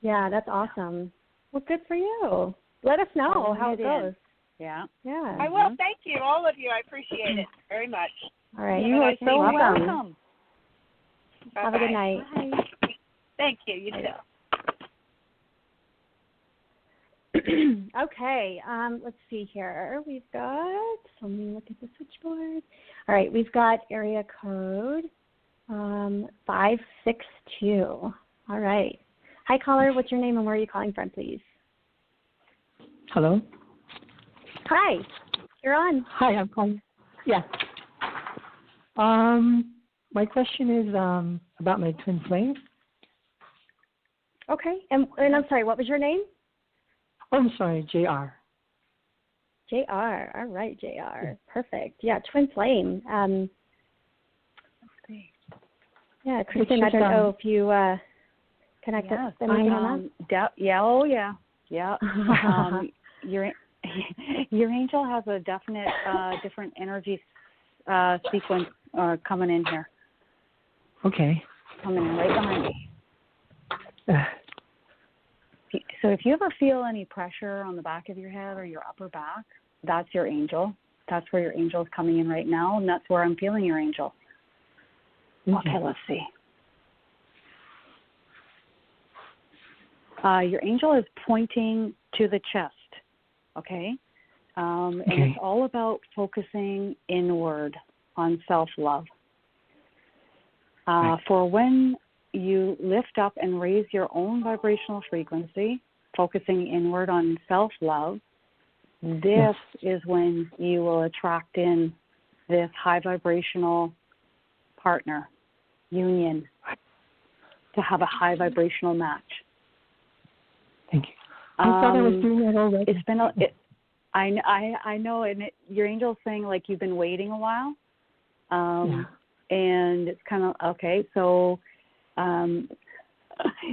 B: yeah, that's awesome. Well, good for you. Let us know how it goes.
C: Yeah.
G: I will. Thank you, all of you. I appreciate it very much.
B: All right.
C: You are so welcome.
B: Have a good night.
G: Bye. Thank you. You too.
B: Okay. Let's see here. We've got. So let me look at the switchboard. All right. We've got area code 562. All right. Hi, caller. What's your name and where are you calling from, please?
H: Hello.
B: Hi. You're on.
H: Hi, I'm calling. Yeah. My question is about my twin flame.
B: Okay. And I'm sorry, what was your name?
H: Oh, I'm sorry, JR.
B: JR. All right, JR. Perfect. Yeah, twin flame. Let's see. Yeah, Kristen, I don't know if you can I put anything on
C: that? Yeah. Your angel has a definite different energy sequence coming in here.
H: Okay.
C: Coming in right behind me. So if you ever feel any pressure on the back of your head or your upper back, that's your angel. That's where your angel is coming in right now, and that's where I'm feeling your angel. Okay, let's see. Your angel is pointing to the chest, okay? And it's all about focusing inward on self-love. For when you lift up and raise your own vibrational frequency, focusing inward on self-love, this is when you will attract in this high vibrational partner, union, to have a high vibrational match.
H: Thank you. I thought I was doing that already.
C: It's been I know, and your angel's saying like you've been waiting a while, and it's kind of okay. So,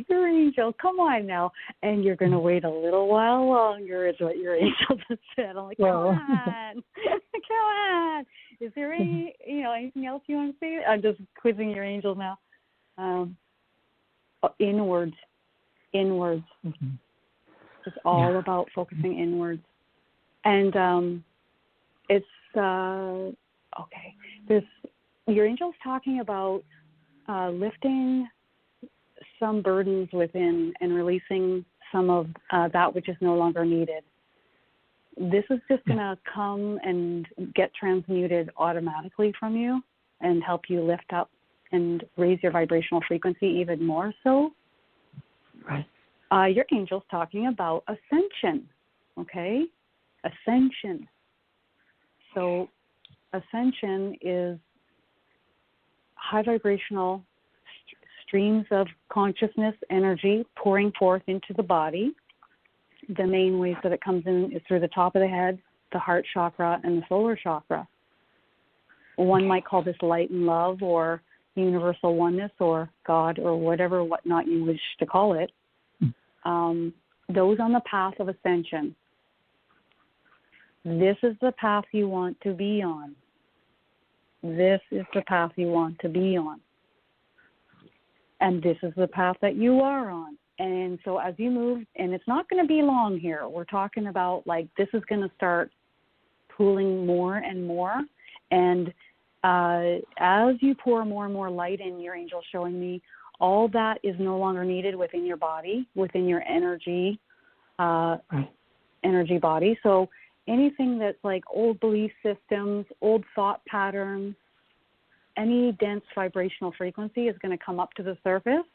C: your angel, come on now, and you're going to wait a little while longer. Is what your angel just said. I'm like, come on. Is there anything else you want to say? I'm just quizzing your angel now. Inwards. Mm-hmm. It's all about focusing inwards. And it's okay. Your angel's talking about lifting some burdens within and releasing some of that which is no longer needed. This is just going to come and get transmuted automatically from you and help you lift up and raise your vibrational frequency even more so.
H: Right.
C: Your angel's talking about ascension, okay? Ascension. So ascension is high vibrational streams of consciousness energy pouring forth into the body. The main ways that it comes in is through the top of the head, the heart chakra, and the solar chakra. One might call this light and love or universal oneness or God or whatnot you wish to call it. Those on the path of ascension. This is the path you want to be on. This is the path you want to be on. And this is the path that you are on. And so as you move, and it's not going to be long here, we're talking about like this is going to start pooling more and more. And as you pour more and more light in, your angel showing me, all that is no longer needed within your body, within your energy body. So anything that's like old belief systems, old thought patterns, any dense vibrational frequency is going to come up to the surface.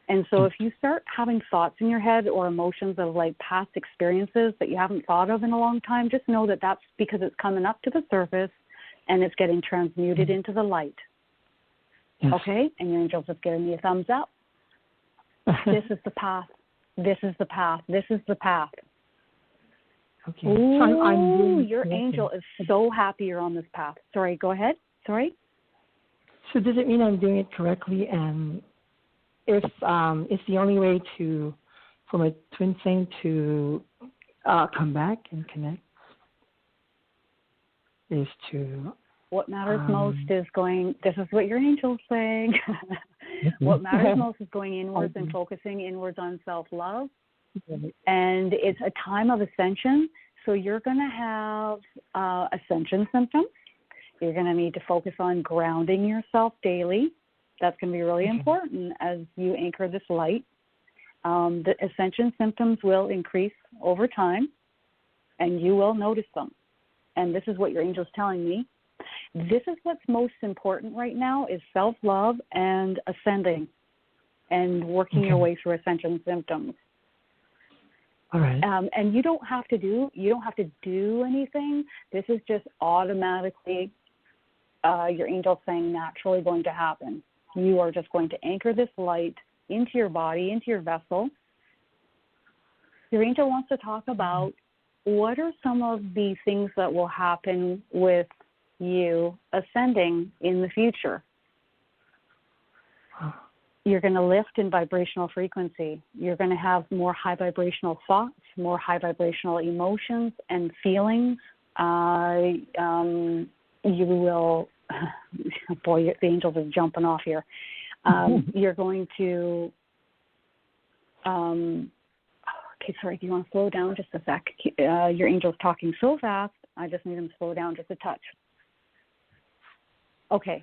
C: And so if you start having thoughts in your head or emotions of like past experiences that you haven't thought of in a long time, just know that that's because it's coming up to the surface and it's getting transmuted into the light. Yes. Okay? And your angel's just giving me a thumbs up. This is the path. This is the path. This is the path.
H: Okay.
C: Ooh,
H: So I'm doing
C: your angel is so happy you're on this path. Sorry, go ahead. Sorry.
H: So does it mean I'm doing it correctly? And if it's the only way for my twin flame to come back and connect is to.
C: What matters most is going. This is what your angel's saying. What matters most is going inwards and focusing inwards on self-love. And it's a time of ascension, so you're going to have ascension symptoms. You're going to need to focus on grounding yourself daily. That's going to be really important as you anchor this light. The ascension symptoms will increase over time, and you will notice them. And this is what your angel's telling me. This is what's most important right now is self-love and ascending and working your way through ascension symptoms.
H: All right.
C: And you don't have to do anything. This is just automatically your angel saying naturally going to happen. You are just going to anchor this light into your body, into your vessel. Your angel wants to talk about what are some of the things that will happen with you ascending in the future. You're going to lift in vibrational frequency. You're going to have more high vibrational thoughts, more high vibrational emotions and feelings. You will, boy, the angels are jumping off here. You're going to, okay, sorry, do you want to slow down just a sec? Your angel's talking so fast, I just need him to slow down just a touch. Okay.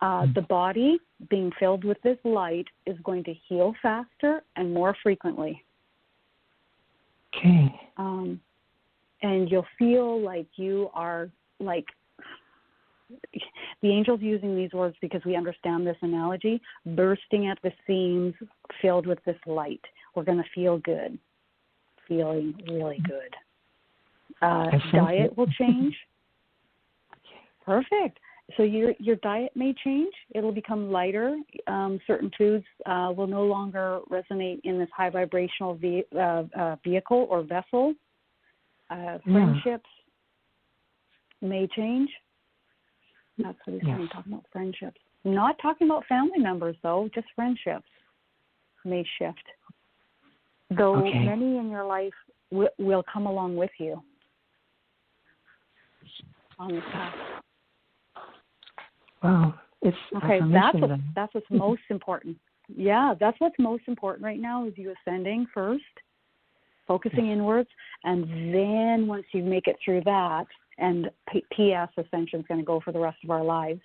C: The body being filled with this light is going to heal faster and more frequently.
H: Okay.
C: And you'll feel like you are like, the angel's using these words because we understand this analogy, bursting at the seams, filled with this light. We're going to feel good, feeling really good. Diet will change. Perfect. So your diet may change. It'll become lighter. Certain foods will no longer resonate in this high vibrational vehicle or vessel. Friendships may change. That's what he's saying, talking about friendships. Not talking about family members, though, just friendships may shift. Though many in your life will come along with you on this path.
H: Wow, it's
C: okay. That's what's most important. Yeah, that's what's most important right now is you ascending first, focusing inwards, and then once you make it through that, and P.S. ascension is going to go for the rest of our lives.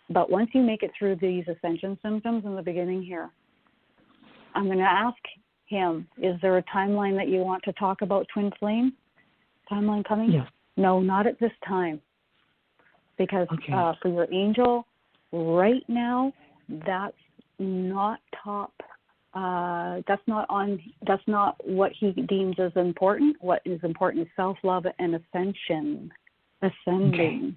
C: But once you make it through these ascension symptoms in the beginning here, I'm going to ask him: is there a timeline that you want to talk about twin flame? Timeline coming?
H: Yes.
C: No, not at this time. Because for your angel, right now, that's not top. That's not what he deems as important. What is important is self-love and ascension, ascending,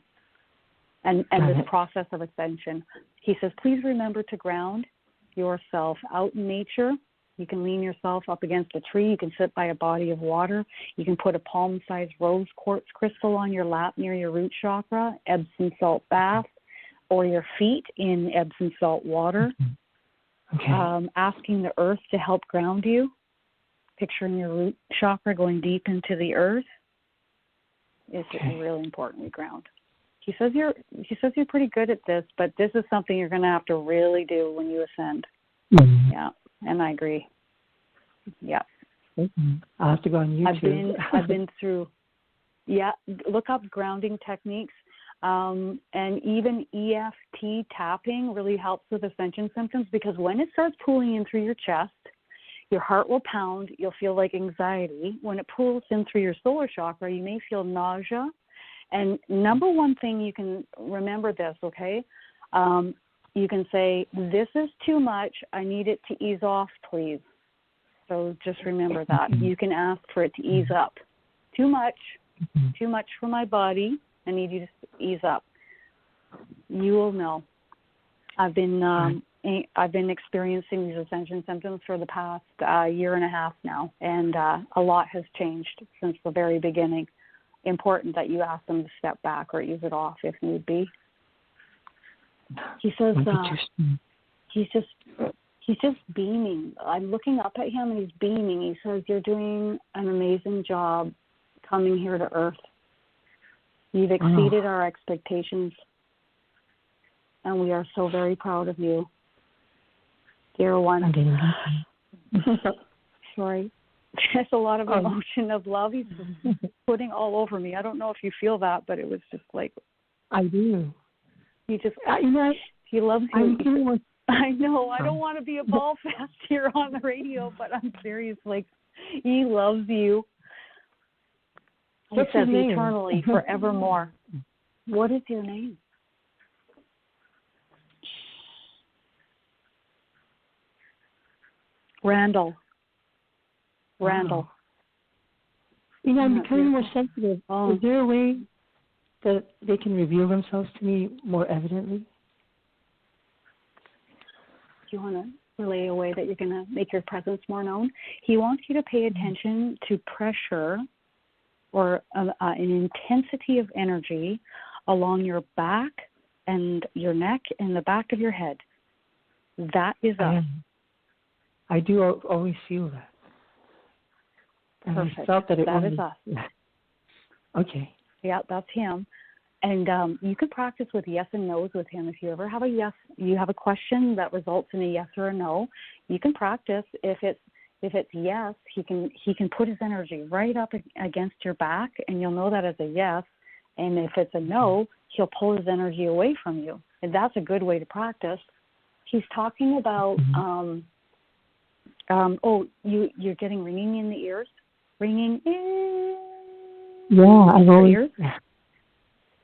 C: and this process of ascension. He says, please remember to ground yourself out in nature. You can lean yourself up against a tree. You can sit by a body of water. You can put a palm-sized rose quartz crystal on your lap near your root chakra, Epsom salt bath, or your feet in Epsom salt water. Asking the earth to help ground you. Picturing your root chakra going deep into the earth is really important. We ground. He says you're pretty good at this, but this is something you're going to have to really do when you ascend. Yeah. And I agree. Yeah.
H: I'll have to go on YouTube.
C: I've been through, look up grounding techniques. And even EFT tapping really helps with ascension symptoms because when it starts pulling in through your chest, your heart will pound. You'll feel like anxiety. When it pulls in through your solar chakra, you may feel nausea. And number one thing you can remember this, okay? You can say, this is too much. I need it to ease off, please. So just remember that. You can ask for it to ease up. Too much for my body. I need you to ease up. You will know. I've been I've been experiencing these ascension symptoms for the past year and a half now, and a lot has changed since the very beginning. Important that you ask them to step back or ease it off if need be. He says he's just beaming. I'm looking up at him and he's beaming. He says, "You're doing an amazing job coming here to Earth. You've exceeded our expectations, and we are so very proud of you, dear one." Sorry. There's a lot of emotion of love he's putting all over me. I don't know if you feel that, but it was just like,
H: I do.
C: He just,
H: he
C: loves you. I know.
H: Sorry.
C: I don't want to be a ball fest here on the radio, but I'm serious. Like, he loves you. He says eternally, forevermore. What is your name? Randall. Randall.
H: I'm becoming more sensitive. Is there a way that they can reveal themselves to me more evidently?
C: Do you want to relay a way that you're going to make your presence more known? He wants you to pay attention to pressure or an intensity of energy along your back and your neck and the back of your head. That is us.
H: I do always feel that. And
C: Perfect.
H: I felt that
C: is us.
H: Okay.
C: Yeah, that's him. And you can practice with yes and no's with him. If you ever have you have a question that results in a yes or a no, you can practice. If it's yes, he can put his energy right up against your back, and you'll know that as a yes. And if it's a no, he'll pull his energy away from you. And that's a good way to practice. He's talking about you're getting ringing in the ears. Ringing in
H: I've always
C: ears?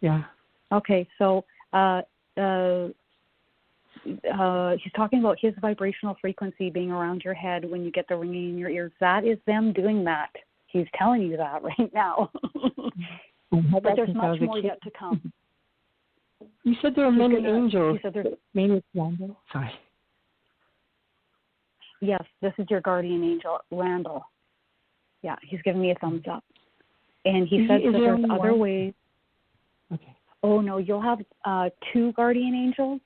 H: Yeah.
C: Okay, so he's talking about his vibrational frequency being around your head when you get the ringing in your ears. That is them doing that. He's telling you that right now. But there's much more yet to come.
H: You said there are many angels.
C: He said there's
H: many Randall. Sorry.
C: Yes, this is your guardian angel, Randall. Yeah, he's giving me a thumbs up. And he said that there's other ways.
H: Okay.
C: Oh, no, you'll have 2 guardian angels.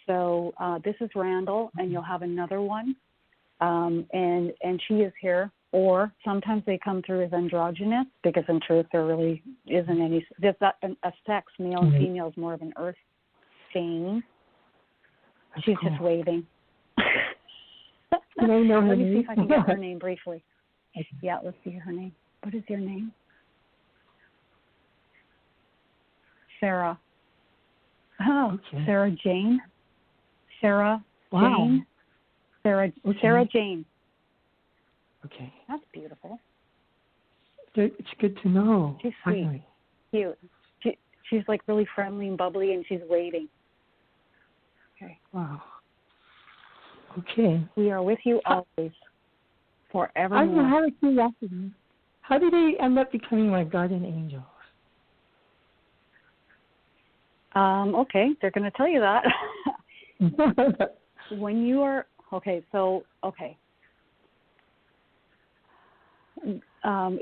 C: So this is Randall, and you'll have another one. And she is here. Or sometimes they come through as androgynous, because in truth there really isn't any. There's not a sex, male and female, is more of an earth thing. She's just waving.
H: Can I know her
C: Let me
H: name?
C: see if I can get her name briefly. Okay. Yeah, let's see her name. What is your name? Sarah. Oh, okay. Sarah Jane. Sarah Jane. Sarah Jane.
H: Okay.
C: That's beautiful.
H: It's good to know.
C: She's sweet.
H: Finally.
C: Cute. She's like really friendly and bubbly, and she's waiting. Okay.
H: Wow. Okay.
C: We are with you always, forevermore.
H: I have a curiosity. How did they end up becoming my guardian angels?
C: Okay, they're going to tell you that. When you are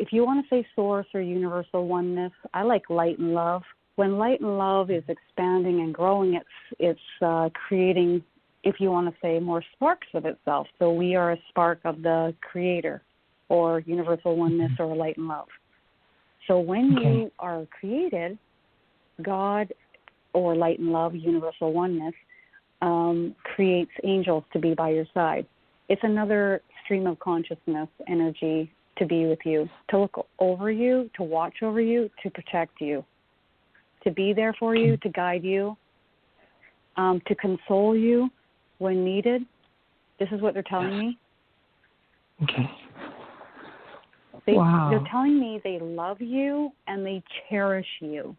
C: if you want to say source or universal oneness, I like light and love. When light and love is expanding and growing, it's creating, if you want to say, more sparks of itself. So we are a spark of the Creator, or universal oneness, or light and love. So when you are created, God, or light and love, universal oneness, creates angels to be by your side. It's another stream of consciousness energy to be with you, to look over you, to watch over you, to protect you, to be there for you, to guide you, to console you when needed. This is what they're telling me.
H: Okay.
C: They're telling me they love you and they cherish you.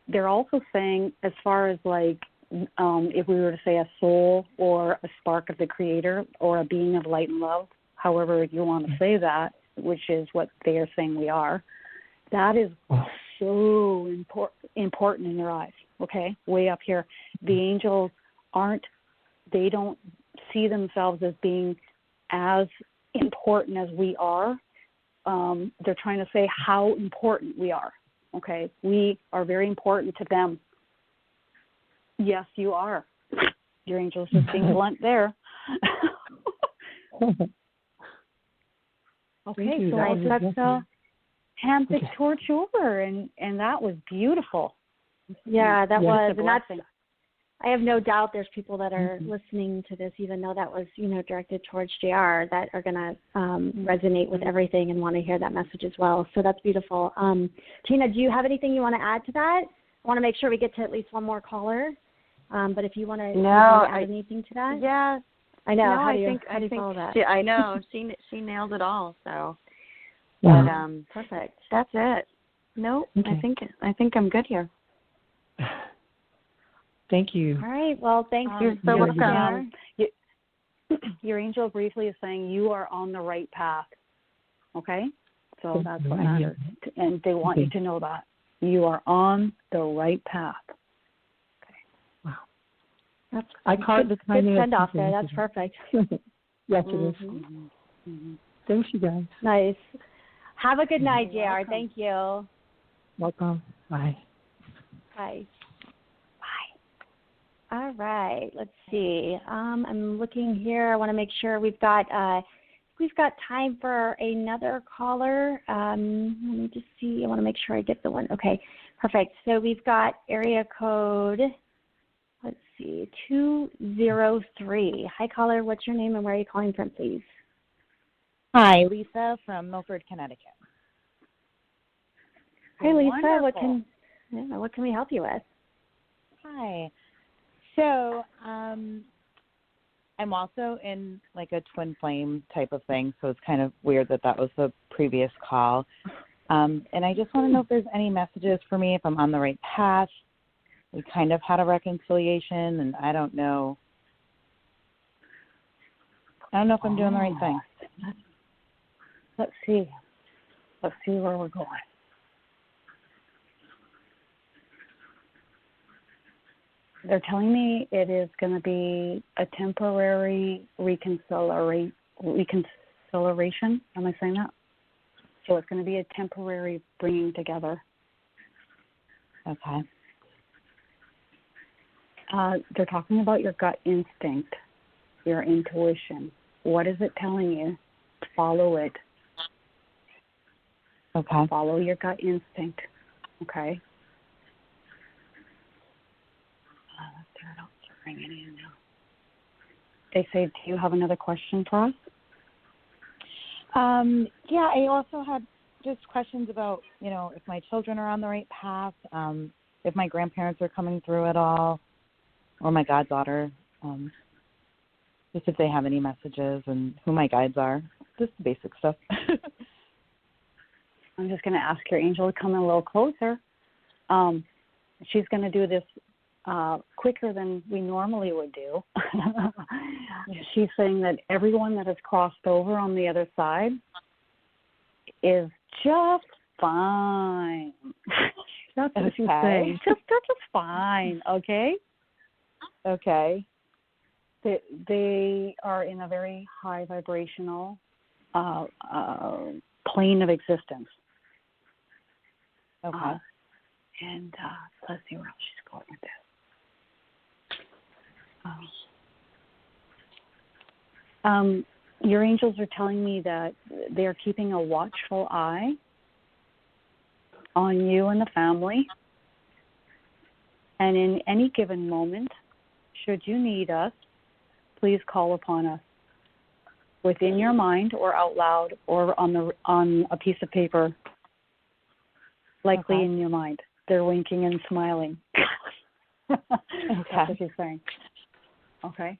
C: They're also saying, as far as like, if we were to say a soul or a spark of the Creator or a being of light and love, however you want to say that, which is what they are saying we are, that is so important in their eyes, okay? Way up here. The angels they don't see themselves as being as important as we are. They're trying to say how important we are. Okay, we are very important to them. Yes, you are. Your angel's just being blunt there. Okay, so let's hand the torch over, and that was beautiful.
B: Yeah, that was, and
C: blessing.
B: I have no doubt there's people that are listening to this, even though that was, directed towards JR, that are going to resonate with everything and want to hear that message as well. So that's beautiful. Tina, do you have anything you want to add to that? I want to make sure we get to at least one more caller. But if you want to add anything to that?
D: Yeah.
B: I know.
D: No,
B: how do
D: I
B: you
D: think
B: follow that?
D: I know. She nailed it all. So,
B: yeah.
D: But
B: Perfect.
D: That's it. No,
H: Okay.
D: I think I'm good here.
H: Thank you.
B: All right. Well, thanks.
D: You're so welcome.
C: Your angel briefly is saying you are on the right path. Okay? So that's what matters. And they want you to know that. You are on the right path.
B: That's
H: I caught the timing.
B: Good send off there. That's perfect.
H: Yes, it is. Thanks, you guys.
B: Nice. Have a good night, JR. Thank you.
H: Welcome. Bye.
B: Bye. Bye. All right. Let's see. I'm looking here. I want to make sure we've got time for another caller. Let me just see. I want to make sure I get the one. Okay. Perfect. So we've got area code. Let's see, 203. Hi, caller. What's your name and where are you calling from, please?
F: Hi, Lisa from Milford, Connecticut.
B: Hi, Lisa.
F: Wonderful.
B: What can we help you with?
F: Hi. So I'm also in like a twin flame type of thing, so it's kind of weird that was the previous call. And I just want to know if there's any messages for me, if I'm on the right path. We kind of had a reconciliation, and I don't know if I'm doing the right thing.
C: Let's see where we're going. They're telling me it is going to be a temporary reconciliation. Am I saying that? So it's going to be a temporary bringing together.
F: Okay.
C: They're talking about your gut instinct, your intuition. What is it telling you? Follow it.
F: Okay.
C: Follow your gut instinct. Okay. Let's see what else they're bringing in now. They say, do you have another question for us?
F: Yeah, I also had just questions about, if my children are on the right path, if my grandparents are coming through at all, or my goddaughter, just if they have any messages and who my guides are, just the basic stuff.
C: I'm just going to ask your angel to come a little closer. She's going to do this quicker than we normally would do. She's saying that everyone that has crossed over on the other side is just fine. That's what she's saying. Just fine, okay?
F: Okay.
C: They are in a very high vibrational plane of existence.
F: Okay.
C: And let's see where else she's going with this. Your angels are telling me that they're keeping a watchful eye on you and the family. And in any given moment, should you need us, please call upon us within your mind or out loud or on a piece of paper, likely in your mind. They're winking and smiling. That's what she's saying. Okay.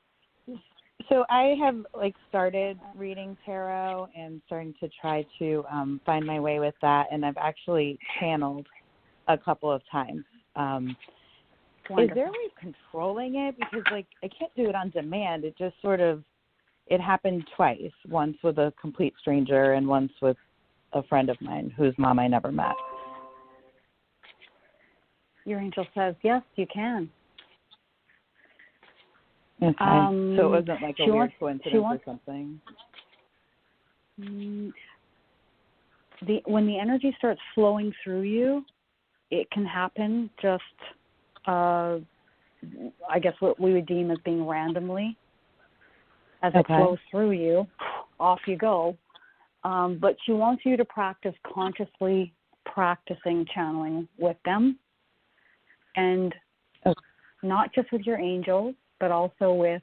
F: So I have started reading tarot and starting to try to find my way with that, and I've actually channeled a couple of times. Is there a way of controlling it? Because I can't do it on demand. It just it happened twice. Once with a complete stranger and once with a friend of mine whose mom I never met.
C: Your angel says, yes, you can.
F: Okay. So it wasn't like a weird coincidence or something.
C: When the energy starts flowing through you, it can happen just, I guess what we would deem as being randomly. As it flows through you, off you go. But she wants you to practice consciously practicing channeling with them. And not just with your angels, but also with,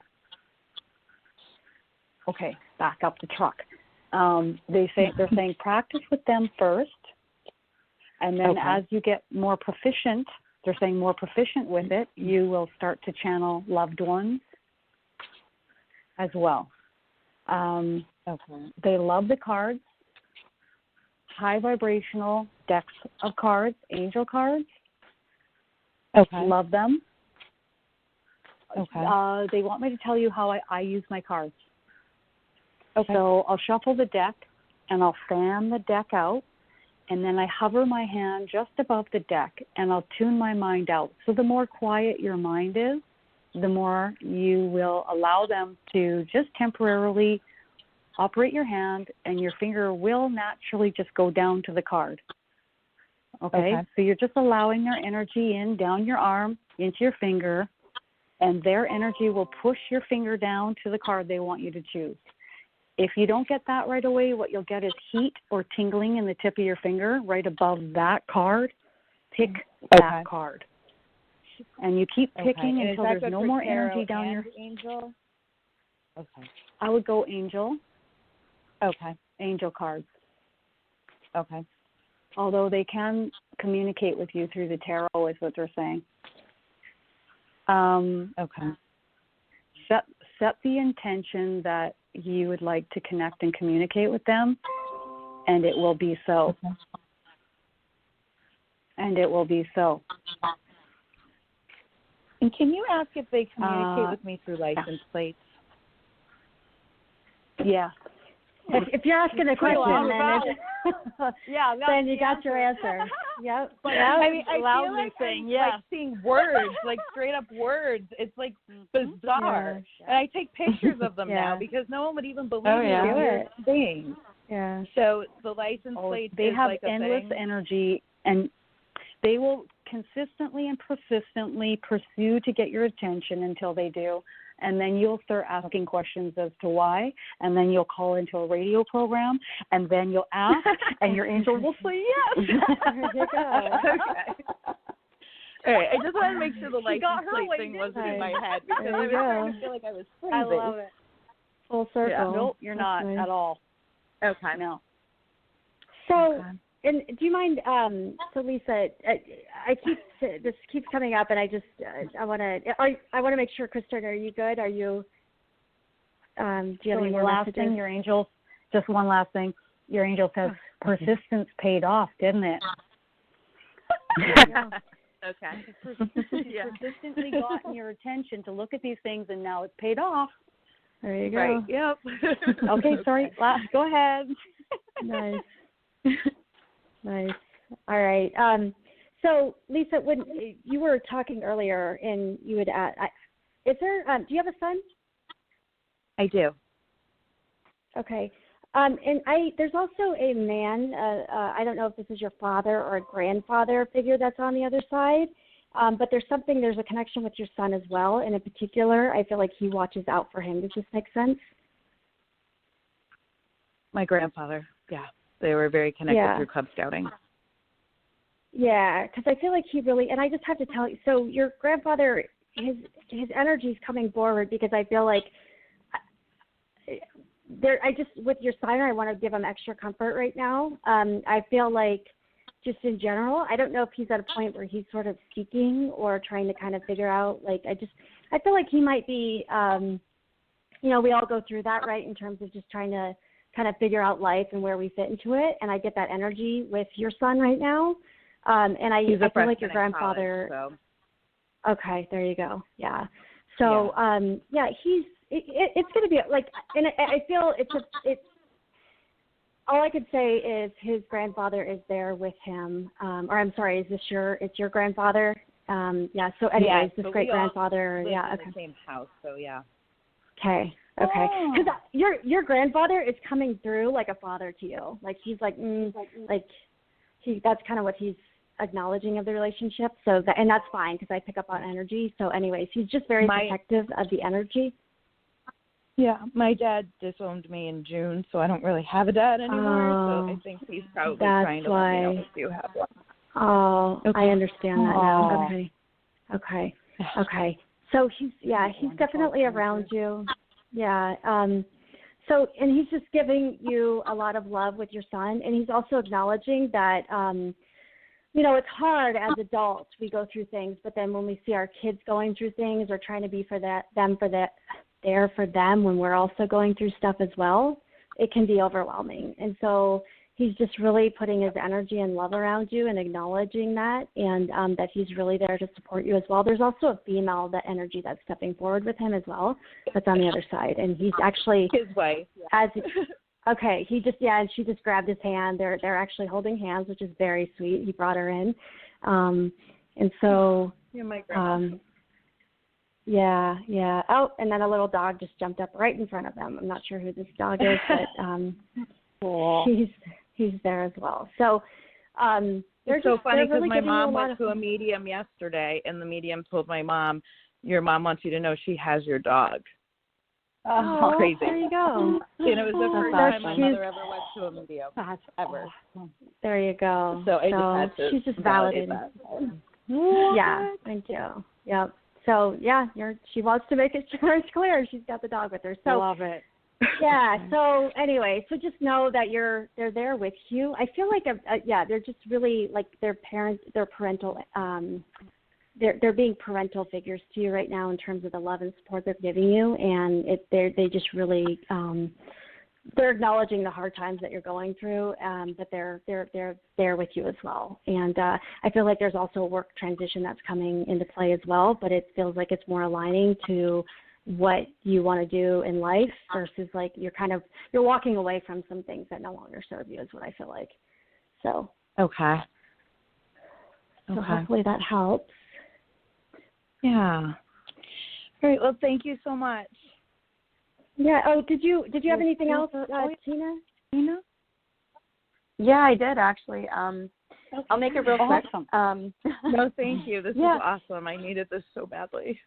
C: back up the truck. They're saying practice with them first, and then as you get more proficient, they're saying more proficient with it, you will start to channel loved ones as well. They love the cards, high vibrational decks of cards, angel cards. Love them. They want me to tell you how I use my cards. So I'll shuffle the deck, and I'll fan the deck out, and then I hover my hand just above the deck, and I'll tune my mind out. So the more quiet your mind is, the more you will allow them to just temporarily operate your hand, and your finger will naturally just go down to the card. Okay? So you're just allowing their energy in, down your arm, into your finger, and their energy will push your finger down to the card they want you to choose. If you don't get that right away, what you'll get is heat or tingling in the tip of your finger right above that card. Pick that card. And you keep picking until there's no more energy down your...
F: Angel?
C: I would go angel. Angel cards. Although they can communicate with you through the tarot is what they're saying. Set the intention that you would like to connect and communicate with them, and it will be so. And it will be so.
F: And can you ask if they communicate with me through license plates?
C: Yeah.
B: If you're asking a question, then you got your answer. Yep.
F: But I mean, I feel like I'm like seeing words, like straight up words. It's like bizarre. And I take pictures of them now because no one would even believe me things.
B: Yeah.
F: So the license plate
C: they
F: is
C: have
F: like a
C: endless
F: thing.
C: energy, and they will consistently and persistently pursue to get your attention until they do. And then you'll start asking questions as to why, and then you'll call into a radio program, and then you'll ask, and your angel will say yes.
B: There you go.
F: All right, I just want to make sure the license plate thing wasn't in my head, because I was starting to feel like I was crazy.
B: I love it. Full circle.
C: Yeah. Nope, you're not at all. No.
B: So, and do you mind, so Lisa, this keeps coming up, and I want to make sure, Kristen, are you good? Are you, do you have any more
C: last
B: messages?
C: thing, your angel, just one last thing. Your angel says persistence paid off, didn't it? Persistently gotten your attention to look at these things, and now it's paid off.
B: There you go.
F: Right. Yep.
C: Okay, sorry. Go ahead.
B: Nice. Nice. All right. So, Lisa, when you were talking earlier, and you would is there? Do you have a son?
F: I do.
B: Okay. And there's also a man. I don't know if this is your father or a grandfather figure that's on the other side. But there's a connection with your son as well. And in particular, I feel like he watches out for him. Does this make sense?
F: My grandfather. Yeah. They were very connected through Cub Scouting.
B: Yeah, because I feel like he really, and I just have to tell you, so your grandfather, his energy is coming forward, because I feel like with your sign, I want to give him extra comfort right now. I feel like just in general, I don't know if he's at a point where he's sort of seeking or trying to kind of figure out, like, I feel like he might be, we all go through that, right, in terms of just trying to kind of figure out life and where we fit into it. And I get that energy with your son right now. And I feel like your grandfather.
F: College,
B: so. Okay, there you go. Yeah. So, it's going to be like, and I feel all I could say is his grandfather is there with him. Or I'm sorry, it's your grandfather Yeah. So, anyways, this
F: so
B: great grandfather.
F: We all
B: Yeah.
F: live
B: Okay.
F: in the same house, so yeah.
B: Okay. Okay. Because your grandfather is coming through like a father to you. Like he's like, that's kind of what he's acknowledging of the relationship. So that, and that's fine because I pick up on energy. So, anyways, he's just very protective of the energy.
F: Yeah, my dad disowned me in June, so I don't really have a dad anymore. So I think he's probably trying to let me know if you have one.
B: Oh, okay. I understand that now. Okay. So he's definitely around you. Yeah. So, and he's just giving you a lot of love with your son, and he's also acknowledging that, it's hard as adults. We go through things, but then when we see our kids going through things or trying to be there for them when we're also going through stuff as well, it can be overwhelming. And so he's just really putting his energy and love around you and acknowledging that, and that he's really there to support you as well. There's also a female, that energy that's stepping forward with him as well, that's on the other side. And he's actually
F: his wife.
B: And she just grabbed his hand. They're actually holding hands, which is very sweet. He brought her in. And so
F: my grandma.
B: Yeah. Oh, and then a little dog just jumped up right in front of them. I'm not sure who this dog is, but he's there as well. So
F: it's so funny because
B: really
F: my mom went to
B: of
F: a medium yesterday, and the medium told my mom, "Your mom wants you to know she has your dog."
B: Oh,
F: crazy!
B: There you go.
F: And it was the first time my mother ever went to a medium ever.
B: There you go.
F: So I just had to
B: she's just
F: validate
B: validating.
F: that.
B: Yeah, thank you. Yep. So she wants to make it sure it's clear she's got the dog with her. So
C: love it.
B: Yeah. So anyway, so just know that they're there with you. I feel like they're just really like their parental. They're being parental figures to you right now in terms of the love and support they're giving you, and they just really they're acknowledging the hard times that you're going through, but they're there with you as well. And I feel like there's also a work transition that's coming into play as well, but it feels like it's more aligning to what you want to do in life versus like you're walking away from some things that no longer serve you is what I feel like. So
F: Okay.
B: So hopefully that helps.
F: Yeah. All right. Well, thank you so much.
B: Yeah. Oh, did you have anything else, Tina?
D: Yeah, I did actually. I'll make it real quick.
F: No, thank you. This is awesome. I needed this so badly.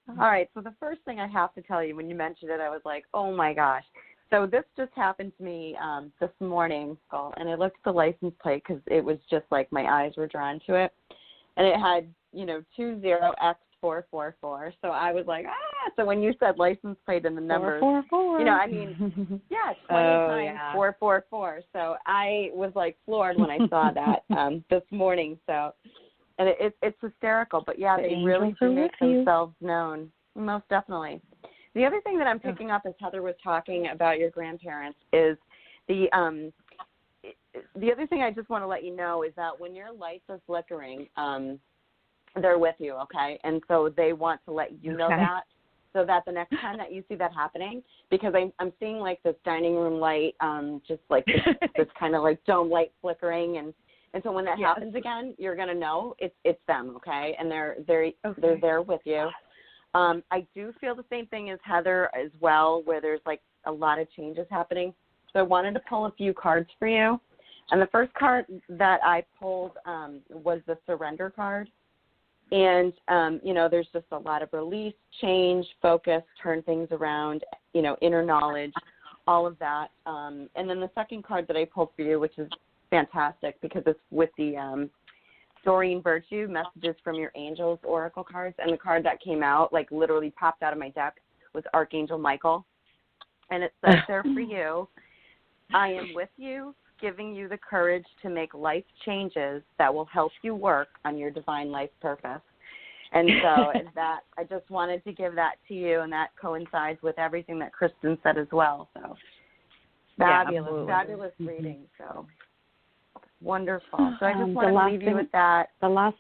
D: All right. So the first thing I have to tell you, when you mentioned it, I was like, oh my gosh. So this just happened to me this morning, and I looked at the license plate because it was just like my eyes were drawn to it, and it had 20X444. So I was like, So when you said license plate and the numbers,
B: 444.
D: 20 times 444. So I was like floored when I saw that this morning. So, and it's hysterical, but they really do make themselves known, most definitely. The other thing that I'm picking up as Heather was talking about your grandparents is the other thing I just want to let you know is that when your lights are flickering, they're with you, okay? And so they want to let you know that, so that the next time that you see that happening, because I'm seeing like this dining room light, just like this kind of like dome light flickering, and so when that happens again, you're gonna know it's them, okay? And they're there with you. I do feel the same thing as Heather as well, where there's like a lot of changes happening. So I wanted to pull a few cards for you. And the first card that I pulled was the surrender card. And, there's just a lot of release, change, focus, turn things around, inner knowledge, all of that. And then the second card that I pulled for you, which is fantastic because it's with the Doreen Virtue, Messages from Your Angels Oracle cards. And the card that came out, like literally popped out of my deck, was Archangel Michael. And it says there for you, I am with you, giving you the courage to make life changes that will help you work on your divine life purpose. And so that I just wanted to give that to you, and that coincides with everything that Kristen said as well. So fabulous reading. So wonderful. So I just want to leave you with that.
C: I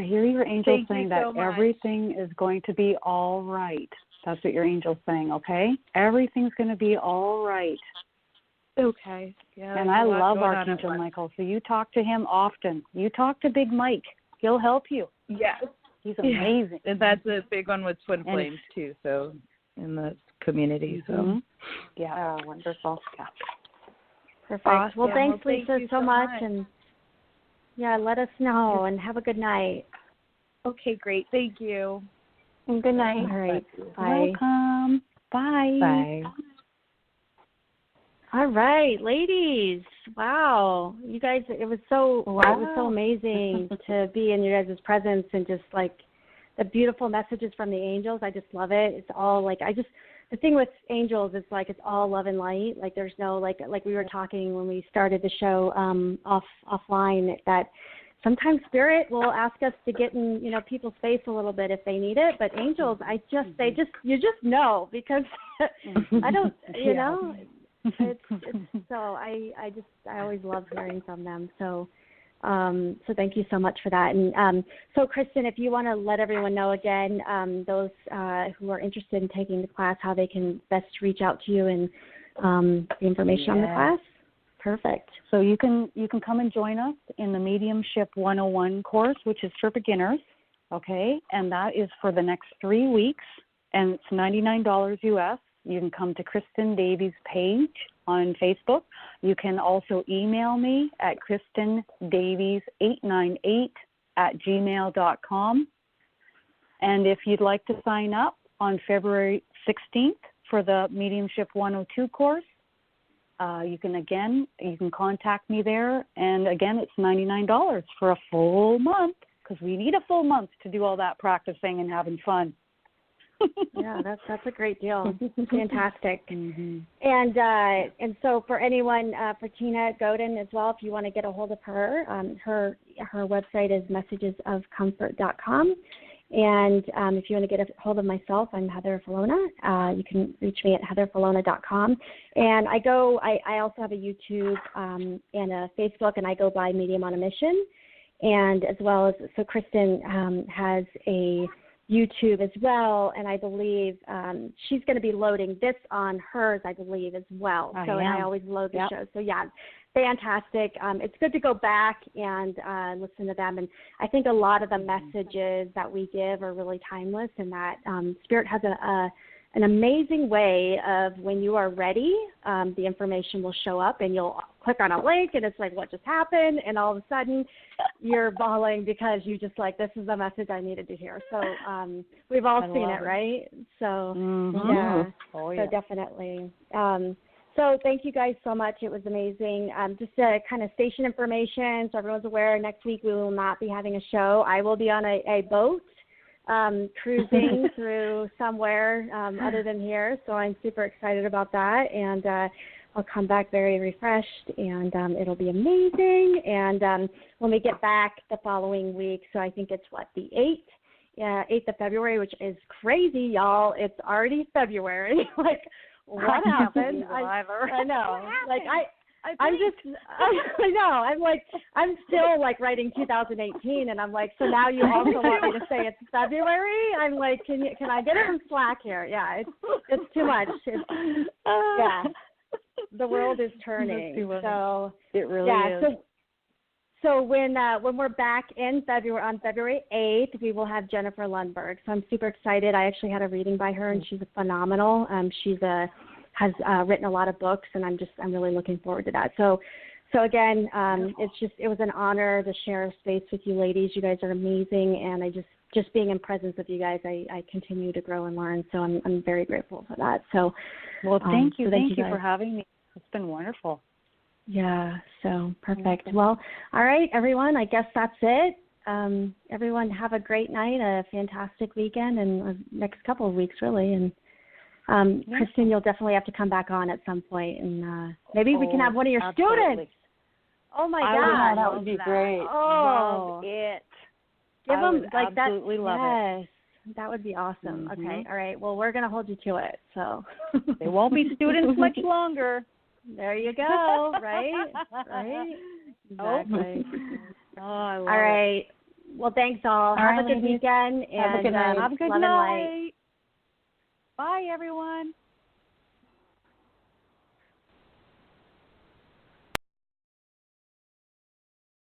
C: hear your angel saying that
F: so
C: everything is going to be all right. That's what your angel's saying, okay? Everything's going to be all right.
E: Okay. Yeah.
C: And I love Archangel Michael. So you talk to him often. You talk to Big Mike. He'll help you.
E: Yeah.
C: He's amazing.
F: And that's a big one with Twin Flames too. So in the community. So
C: yeah, wonderful. Yeah.
B: Perfect.
E: Awesome.
B: Well, thanks,
E: Well,
B: Lisa,
E: thank you
B: so
E: so
B: much.
E: much.
B: And yeah, let us know and have a good night.
E: Okay, great. Thank you.
B: And good night. All right. Bye.
C: Welcome. Bye.
F: Bye.
B: All right, ladies. Wow. You guys, it was so amazing to be in your guys' presence and just like the beautiful messages from the angels. I just love it. It's all like, the thing with angels is like, it's all love and light. Like there's no, like we were talking when we started the show offline, that sometimes spirit will ask us to get in, people's face a little bit if they need it. But angels, you just know, because I don't, it's so I always love hearing from them. So thank you so much for that. And so Kristen, if you want to let everyone know again, those who are interested in taking the class, how they can best reach out to you and the information on the class. Perfect.
C: So you can come and join us in the Mediumship 101 course, which is for beginners, okay? And that is for the next 3 weeks, and it's $99 US. You can come to Kristen Davies' page on Facebook. You can also email me at KristenDavies898@gmail.com. And if you'd like to sign up on February 16th for the Mediumship 102 course, you can contact me there. And again, it's $99 for a full month, because we need a full month to do all that practicing and having fun.
B: Yeah, that's a great deal. Fantastic.
C: Mm-hmm.
B: And so for anyone, for Tina Godin as well, if you want to get a hold of her, her website is messagesofcomfort.com. And if you want to get a hold of myself, I'm Heather Falona. You can reach me at heatherfalona.com. And I also have a YouTube and a Facebook, and I go by Medium on a Mission. And as well as, so Kristen has a YouTube as well, and I believe she's going to be loading this on hers, I believe, as well. And I always load the show. So yeah, fantastic. It's good to go back and listen to them. And I think a lot of the messages that we give are really timeless, and that Spirit has an amazing way of, when you are ready, the information will show up, and you'll click on a link, and it's like, what just happened? And all of a sudden you're bawling because you just like, this is the message I needed to hear. So we've all seen it, right? So yeah, so definitely. So thank you guys so much. It was amazing. Just kind of station information, so everyone's aware, next week we will not be having a show. I will be on a boat cruising through somewhere other than here, so I'm super excited about that. And I'll come back very refreshed, and it'll be amazing. And when we get back the following week, so I think it's the 8th of February, which is crazy, y'all. It's already February. Like, what happened? I know. Like, I know. I'm like, I'm still like writing 2018, and I'm like, so now you also want me to say it's February? I'm like, can I get some slack here? Yeah, it's too much. Yeah. The world is turning. So
C: it really is.
B: So when we're back in February, on February 8th, we will have Jennifer Lundberg. So I'm super excited. I actually had a reading by her, and she's phenomenal. She's has written a lot of books, and I'm really looking forward to that. So again, it was an honor to share space with you ladies. You guys are amazing, and I just being in presence of you guys, I continue to grow and learn. So I'm very grateful for that. So,
C: well, thank you for having me. It's been wonderful.
B: Yeah, so perfect. Well, all right, everyone, I guess that's it. Everyone have a great night, a fantastic weekend, and next couple of weeks, really. And Kristen, you'll definitely have to come back on at some point, and maybe we can have one of your students. Oh, my God.
C: That would be great.
B: Oh,
C: love it.
B: Give them like that.
C: Absolutely love it.
B: That would be awesome. Okay, all right. Well, we're going to hold you to it. So
C: they won't be students much longer.
B: There you go. Right? Exactly.
C: Oh, I love
B: all right. Well, thanks all. Have a good weekend.
C: Have a good night.
B: Have a good night.
C: Bye, everyone.